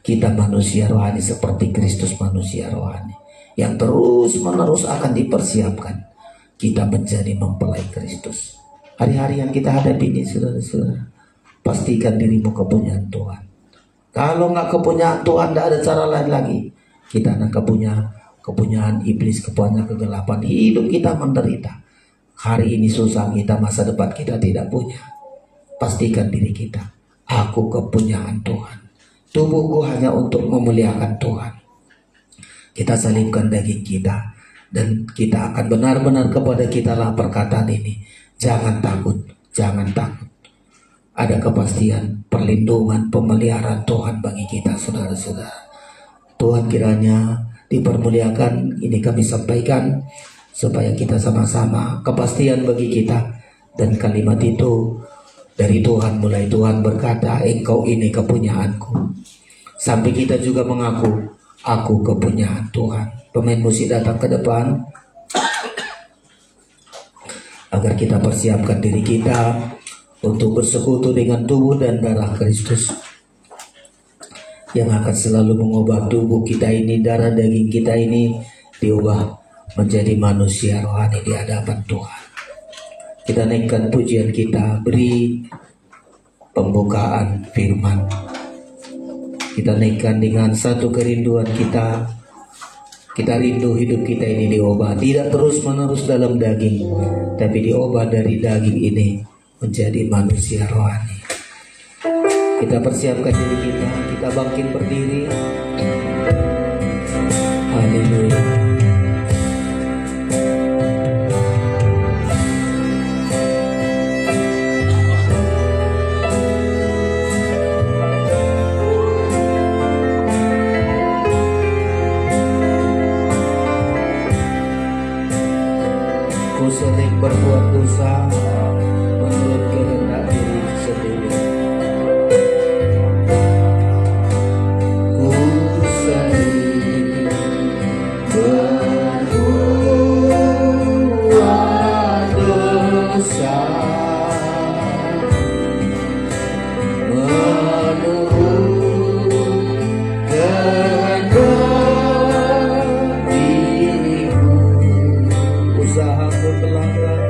kita manusia rohani seperti Kristus manusia rohani. yang terus-menerus akan dipersiapkan kita menjadi mempelai Kristus. Hari-hari yang kita hadapi ini, saudara-saudara, pastikan dirimu kepunyaan Tuhan. Kalau nggak kepunyaan Tuhan, tidak ada cara lain lagi. Kita akan kepunyaan iblis, kepunyaan kegelapan. Hidup kita menderita. Hari ini susah kita, masa depan kita tidak punya. Pastikan diri kita, aku kepunyaan Tuhan. Tubuhku hanya untuk memuliakan Tuhan. Kita salibkan daging kita, dan kita akan benar-benar kepada kita lah perkataan ini. Jangan takut, jangan takut. Ada kepastian, perlindungan, pemeliharaan Tuhan bagi kita, saudara-saudara. Tuhan kiranya dipermuliakan. Ini kami sampaikan supaya kita sama-sama kepastian bagi kita. Dan kalimat itu dari Tuhan, mulai Tuhan berkata, engkau ini kepunyaanku. Sampai kita juga mengaku, aku kepunyaan Tuhan. Pemain musik datang ke depan agar kita persiapkan diri kita untuk bersekutu dengan tubuh dan darah Kristus yang akan selalu mengubah tubuh kita ini, darah daging kita ini diubah menjadi manusia rohani di hadapan Tuhan. Kita naikkan pujian kita, beri pembukaan firman. Kita naikkan dengan satu kerinduan kita. Kita rindu hidup kita ini diubah, tidak terus menerus dalam daging, tapi diubah dari daging ini menjadi manusia rohani. Kita persiapkan diri kita bangkit berdiri. Haleluya. Ku sering berbuat dosa menurut kehendak diri sendiri. Ku sering berbuat dosa menurut kehendak diriku. Usahaku melanggar,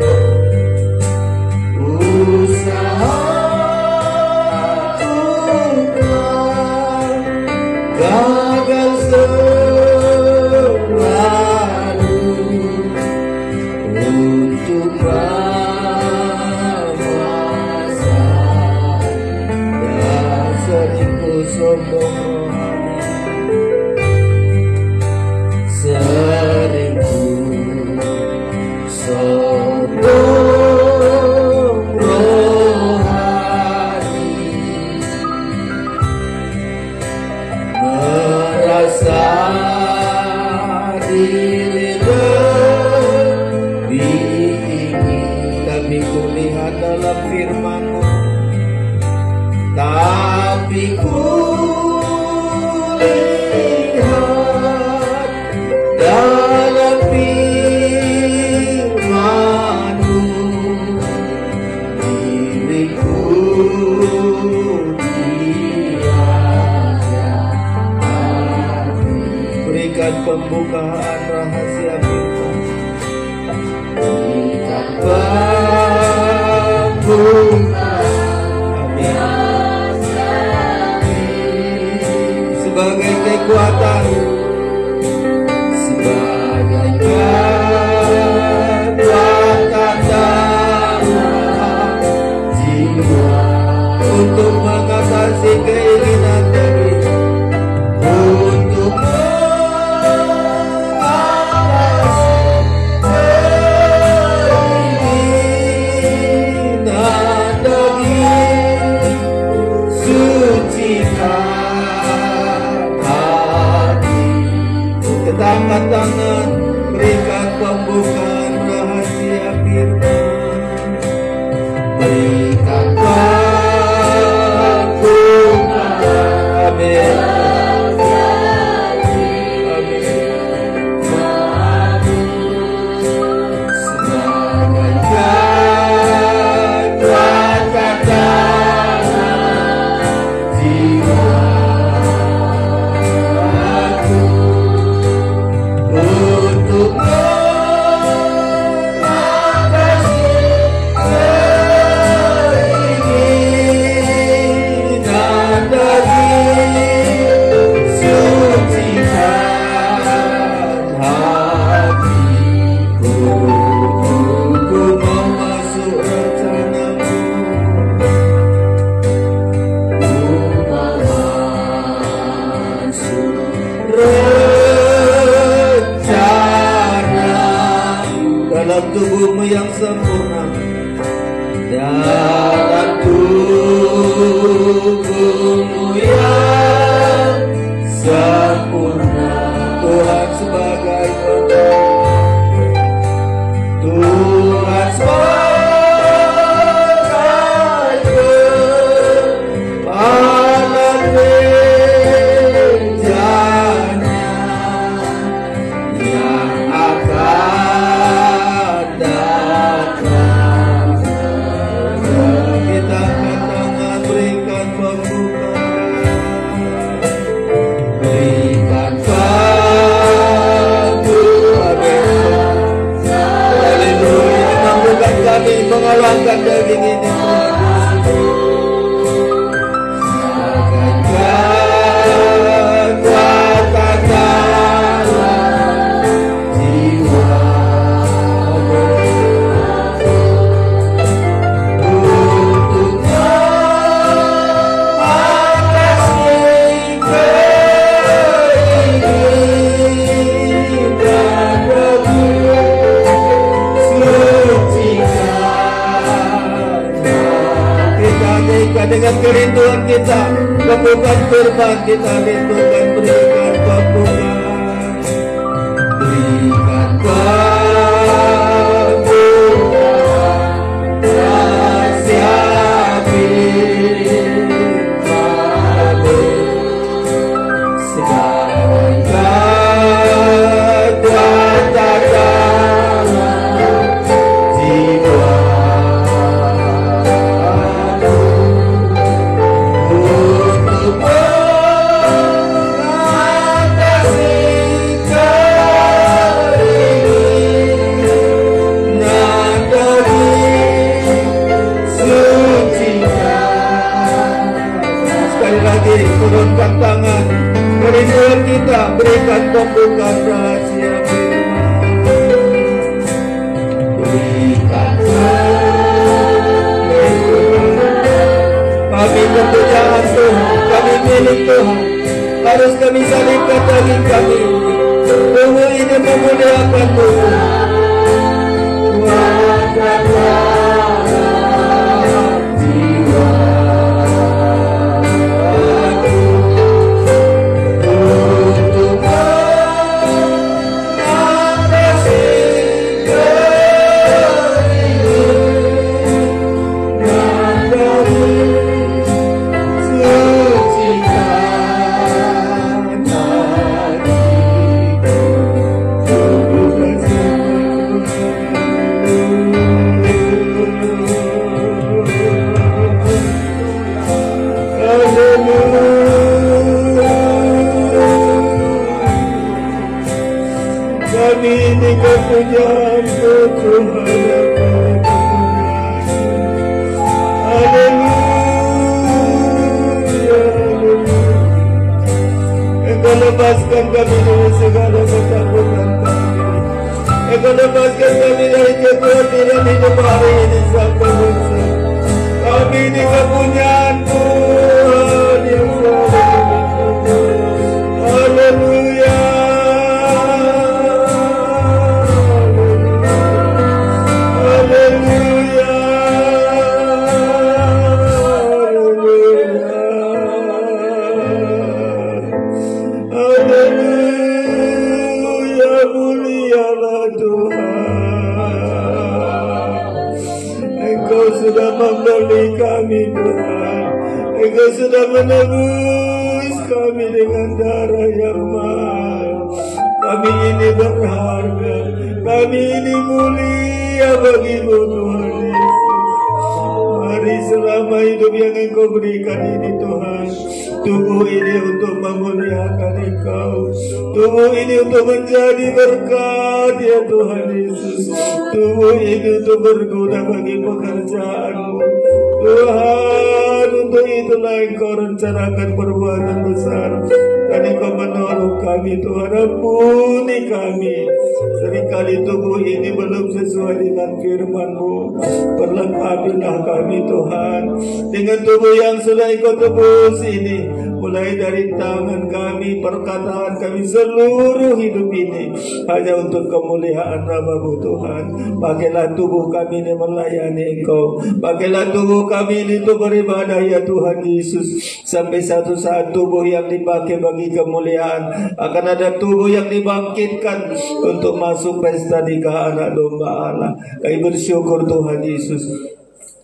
usahaku gagal selalu untuk memuaskan dasarku sombong seringku sombong rohani, merasa diri lebih tinggi. Tapi kulihat dalam firman-Mu, tapi kulihat dalam firman-Mu, diriku tiada arti. Berikan pembukaan rahasia firman, berikan pembukaan. Sebagai kekuatan, sebagai kekuatan dalam jiwa untuk mengatasi keinginan diri, untuk mengatasi keinginan diri, sucikan angkat tangan, berikan pembukaan rahasia firman, berikan pembukaan. Amin. Sebagai kekuatan dalam jiwa. Oh tubuh-Mu yang sempurna dalam tubuh-Mu yang sempurna. Tuhan sebagai Tuhan sebagai kepala gerejanya yang akan datang. Kita angkat tangan, berikan pembukaan, berikan kami mengeluarkan daging ini, dengan kerinduan kita, lakukan firman kita rindukan, berikan pembukaan, berikan pembukaan, rahasia firman, segala kekuatan jiwa turunkan tangan, kerinduan kita, berikan pembukaan rahasia firman, berikan kami kepunyaan Tuhan, kami milik Tuhan, harus kami salibkan daging kami. Tubuh ini memuliakan Tuhan. Kepunyaan Tuhan, haleluya. Engkau lepaskan kami dari segala ketakutan kami. Engkau lepaskan kami dari kekhawatiran hidup hari ini sampai besar. Kami ini kepunyaan Tuhan yang selalu. Haleluya. Sudah membeli kami Tuhan, Engkau sudah menebus kami dengan darah yang mahal. Kami ini berharga, kami ini mulia bagi-Mu Tuhan Yesus. Mari selama hidup yang Engkau berikan ini Tuhan, tubuh ini untuk memuliakan Engkau, tubuh ini untuk menjadi berkat ya Tuhan Yesus, tubuh ini untuk berguna bagi pekerjaan-Mu Tuhan. Untuk itulah Engkau rencanakan perbuatan besar dan Engkau menolong kami Tuhan. Ampuni kami, seringkali tubuh ini belum sesuai dengan firman-Mu. Perlengkapilah kami Tuhan dengan tubuh yang sudah Engkau tebus ini. mulai dari tangan kami, perkataan kami, seluruh hidup ini hanya untuk kemuliaan nama-Mu Tuhan. Pakailah tubuh kami ini melayani Engkau, pakailah tubuh kami ini untuk beribadah ya Tuhan Yesus. Sampai satu saat tubuh yang dipakai bagi kemuliaan akan ada tubuh yang dibangkitkan untuk masuk pesta nikah anak domba Allah. Kami bersyukur Tuhan Yesus.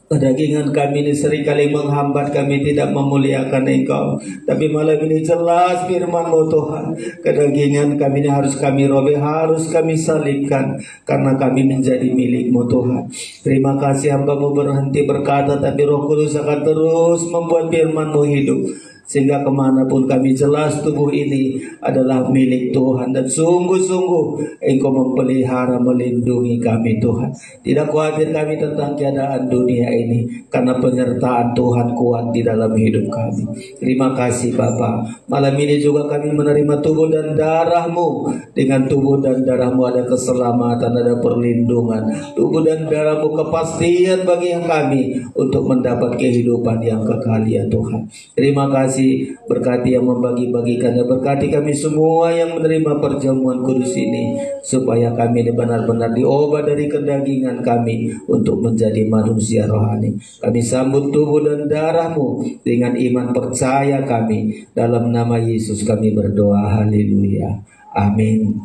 Kedagingan kami ini seringkali menghambat kami tidak memuliakan Engkau. Tapi malam ini jelas firman-Mu Tuhan, kedagingan kami ini harus kami robek, harus kami salibkan, karena kami menjadi milik-Mu Tuhan. Terima kasih hamba-Mu berhenti berkata, tapi Roh Kudus akan terus membuat firman-Mu hidup, sehingga kemanapun kami jelas tubuh ini adalah milik Tuhan. Dan sungguh-sungguh Engkau memelihara, melindungi kami Tuhan. Tidak khawatir kami tentang keadaan dunia ini, karena penyertaan Tuhan kuat di dalam hidup kami. Terima kasih Bapa. Malam ini juga kami menerima tubuh dan darah-Mu. Dengan tubuh dan darah-Mu ada keselamatan, ada perlindungan. Tubuh dan darah-Mu kepastian bagi kami untuk mendapat kehidupan yang kekal ya Tuhan. Terima kasih. Berkati yang membagi-bagikannya, berkati kami semua yang menerima perjamuan kudus ini, supaya kami benar-benar diobat dari kedagingan kami untuk menjadi manusia rohani. Kami sambut tubuh dan darah-Mu dengan iman percaya kami. Dalam nama Yesus kami berdoa, haleluya, amin.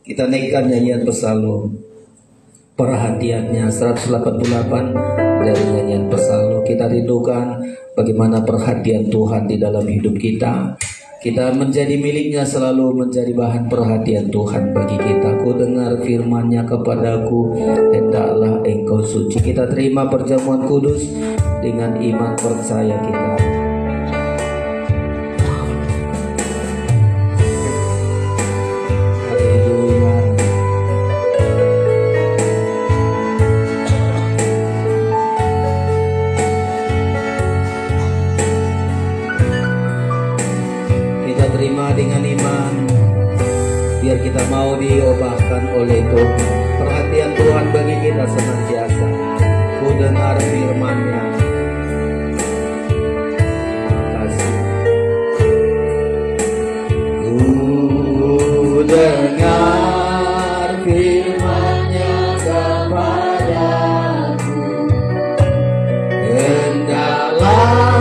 Kita naikkan nyanyian Psalm, perhatiannya 188 dari nyanyian Psalm. Kita rindukan bagaimana perhatian Tuhan di dalam hidup kita. Kita menjadi miliknya, selalu menjadi bahan perhatian Tuhan bagi kita. Ku dengar firman-Nya kepadaku, hendaklah Engkau suci. Kita terima perjamuan kudus dengan iman percaya kita. Dengan iman, biar kita mau diubahkan oleh Tuhan. Perhatian Tuhan bagi kita senantiasa. Ku dengar firman-Nya. Kasih. Ku dengar firman-Nya kepadaku, hendaklah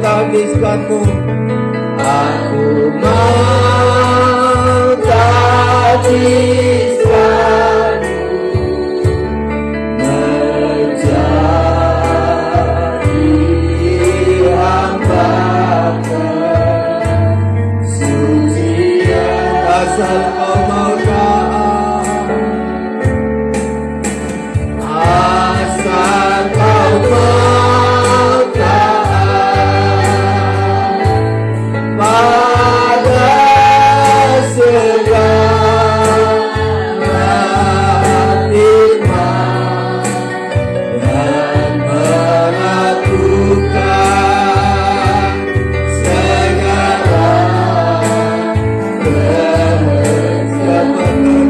habiskanmu. Aku mau habiskanmu menjadi asal kau mau taat, asal kau mau taat pada segala firman dan melakukan segala kehendak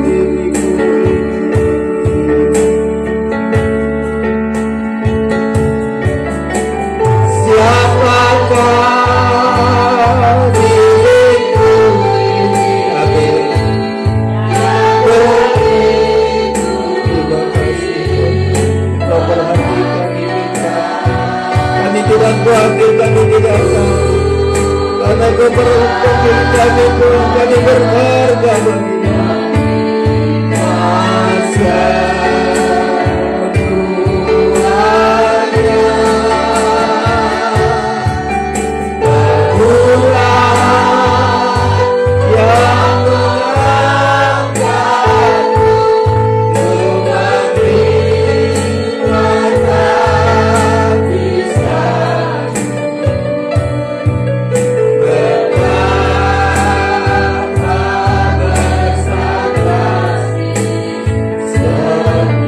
diriku. Siapakah diriku ini? Amin. Terima kasih Kau perhatikan diri kami tidak khawatir, kami tidak tahu karena Kau memilih kami Tuhan, kami berharga bagimu. Masa Tuhannya yang mengangkatku ke mana bisa betapa besar kasih setiamu.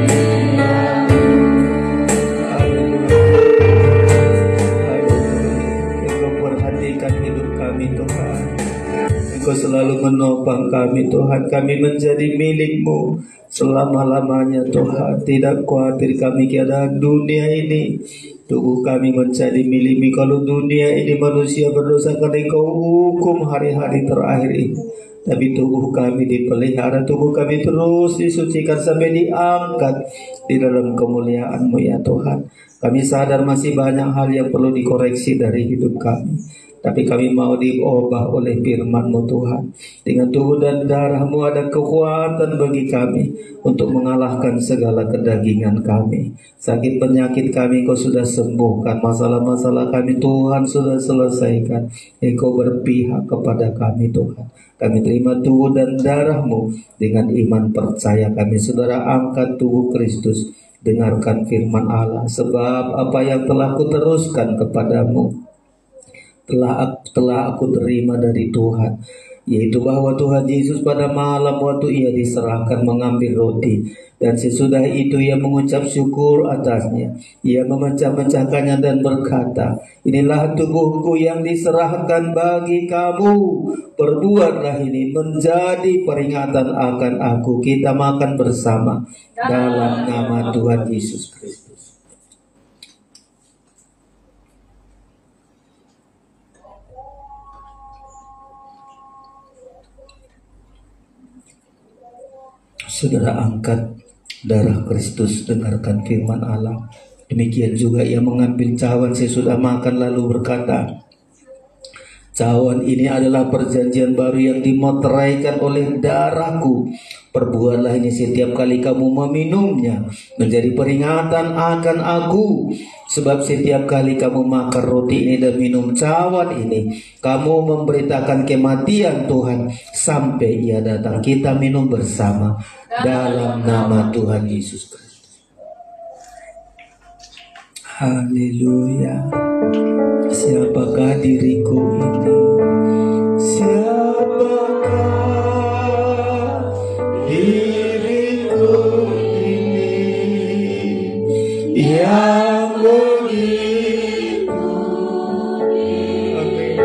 Engkau perhatikan hidup kami Tuhan. Engkau selalu menopang kami Tuhan. Kami menjadi milik-Mu selama-lamanya Tuhan. Tidak khawatir kami keadaan dunia ini. Tubuh kami menjadi milik-Mu. Kalau dunia ini manusia berdosa, karena Engkau hukum hari-hari terakhir ini. Tapi tubuh kami dipelihara, tubuh kami terus disucikan sampai diangkat di dalam kemuliaan-Mu ya Tuhan. Kami sadar masih banyak hal yang perlu dikoreksi dari hidup kami, tapi kami mau diubah oleh firman-Mu Tuhan. Dengan tubuh dan darah-Mu ada kekuatan bagi kami untuk mengalahkan segala kedagingan kami. Sakit penyakit kami Kau sudah sembuhkan, masalah-masalah kami Tuhan sudah selesaikan. Engkau berpihak kepada kami Tuhan. Kami terima tubuh dan darah-Mu dengan iman percaya. Kami saudara angkat tubuh Kristus. Dengarkan firman Allah, sebab apa yang telah kuteruskan kepadamu telah aku terima dari Tuhan, yaitu bahwa Tuhan Yesus pada malam waktu Ia diserahkan mengambil roti, dan sesudah itu Ia mengucap syukur atasnya. Ia memecah-mecahkannya dan berkata, inilah tubuhku yang diserahkan bagi kamu. Perbuatlah ini menjadi peringatan akan aku. Kita makan bersama dalam nama Tuhan Yesus Kristus. Saudara angkat darah Kristus, dengarkan firman Allah. Demikian juga Ia mengambil cawan sesudah makan lalu berkata, cawan ini adalah perjanjian baru yang dimeteraikan oleh darahku. Perbuatlah ini setiap kali kamu meminumnya menjadi peringatan akan aku. Sebab setiap kali kamu makan roti ini dan minum cawan ini, kamu memberitakan kematian Tuhan sampai Ia datang. Kita minum bersama dalam nama Tuhan Yesus Kristus. Haleluya. Siapakah diriku ini? Siapakah diriku ini yang begitu? Amin.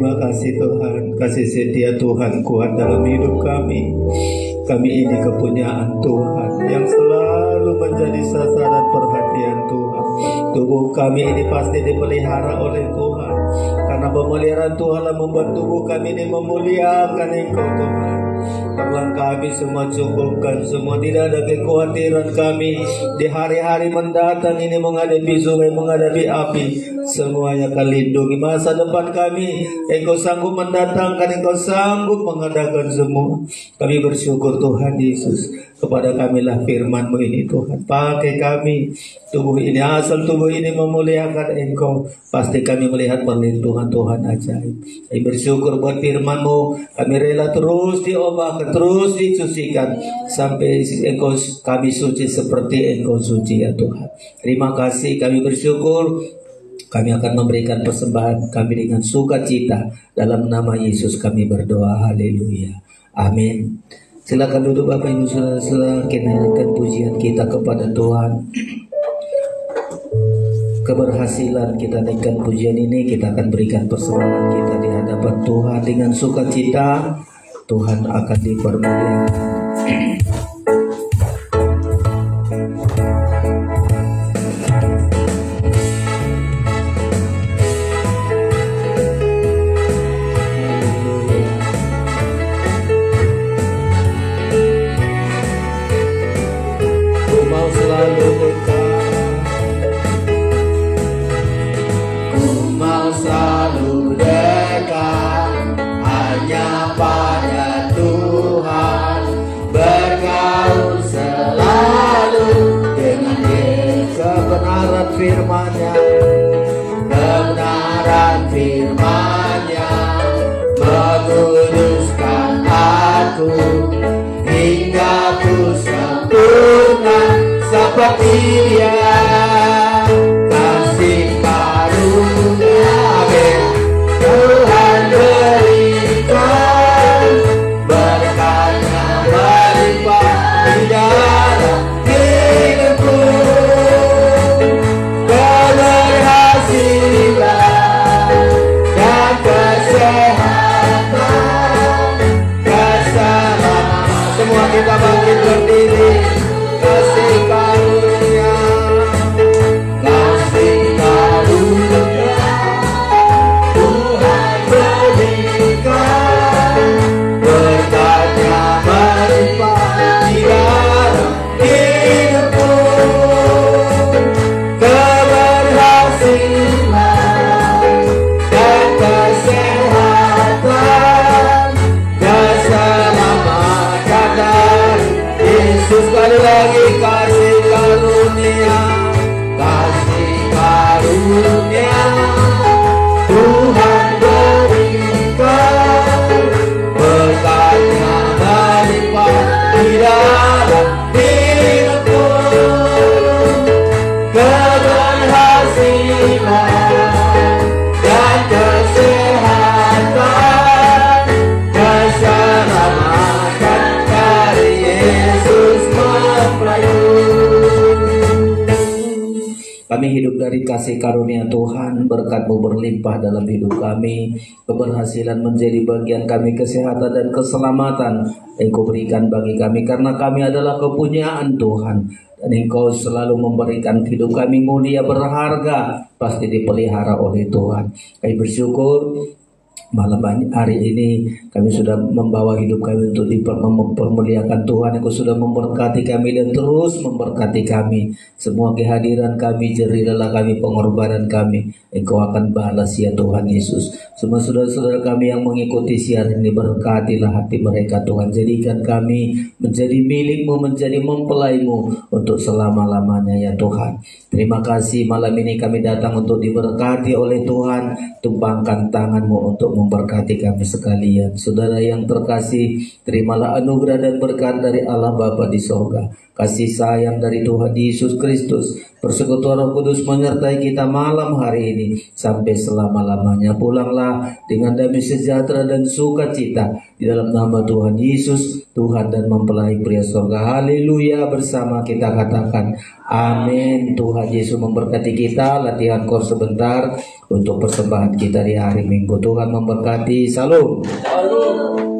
Terima kasih Tuhan, kasih setia Tuhan kuat dalam hidup kami. Kami ini kepunyaan Tuhan yang selalu menjadi sasaran perhatian Tuhan. Tubuh kami ini pasti dipelihara oleh Tuhan, karena pemeliharaan Tuhanlah membuat tubuh kami ini memuliakan Engkau Tuhan. Tuhan kami semua cukupkan, semua tidak ada kekhawatiran kami di hari-hari mendatang ini menghadapi sungai, menghadapi api. Semuanya akan lindungi masa depan kami. Engkau sanggup mendatangkan, Engkau sanggup mengadakan semua. Kami bersyukur Tuhan Yesus, kepada kamilah firman-Mu ini Tuhan. Pakai kami, tubuh ini, asal tubuh ini memuliakan Engkau, pasti kami melihat perlindungan Tuhan ajaib. Kami bersyukur buat firman-Mu. Kami rela terus diubahkan, terus dicucikan sampai Engkau kami suci seperti Engkau suci ya Tuhan. Terima kasih, kami bersyukur. Kami akan memberikan persembahan kami dengan sukacita. Dalam nama Yesus kami berdoa. Haleluya. Amin. Silakan duduk Bapak Ibu Saudara-saudara. Kita naikkan pujian kita kepada Tuhan. Keberhasilan kita naikkan pujian ini, kita akan berikan persembahan kita di hadapan Tuhan dengan sukacita. Tuhan akan dipermuliakan. Firman-Nya, kebenaran firman-Nya menguduskan aku hingga ku sempurna seperti Dia. Kasih karunia Tuhan berikan, berkat-Nya melimpah di dalam hidupku. Dan kesehatan, keselamatan. Semua kita bangkit berdiri. Kasih karunia, kasih karunia Tuhan berikan, berkat-Nya melimpah di dalam hidupku. Sekali lagi kasih karunia, kasih karunia Tuhan berikan, berkat-Nya melimpah di dalam hidupku. Keberhasilan dan kesehatan, keselamatan dari Yesus. Kami hidup dari kasih karunia Tuhan, berkat-Mu berlimpah dalam hidup kami. Keberhasilan menjadi bagian kami, kesehatan dan keselamatan Engkau berikan bagi kami, karena kami adalah kepunyaan Tuhan. Dan Engkau selalu memberikan hidup kami mulia, berharga, pasti dipelihara oleh Tuhan. Kami bersyukur malam hari ini kami sudah membawa hidup kami untuk mempermuliakan Tuhan. Engkau sudah memberkati kami dan terus memberkati kami. Semua kehadiran kami, jerih lelah kami, pengorbanan kami, Engkau akan balas ya Tuhan Yesus. Semua saudara-saudara kami yang mengikuti siaran ini, berkatilah hati mereka Tuhan. Jadikan kami menjadi milik-Mu, menjadi mempelai-Mu untuk selama-lamanya ya Tuhan. Terima kasih malam ini kami datang untuk diberkati oleh Tuhan. Tumpangkan tangan-Mu untuk memberkati kami sekalian. Saudara yang terkasih, terimalah anugerah dan berkat dari Allah Bapa di sorga, kasih sayang dari Tuhan Yesus Kristus, persekutuan Roh Kudus menyertai kita malam hari ini sampai selama-lamanya. Pulanglah dengan damai sejahtera dan sukacita di dalam nama Tuhan Yesus, Tuhan dan mempelai pria sorga. Haleluya. Bersama kita katakan amin. Tuhan Yesus memberkati kita. Latihan kor sebentar untuk persembahan kita di hari Minggu. Tuhan memberkati. Salam. Salam.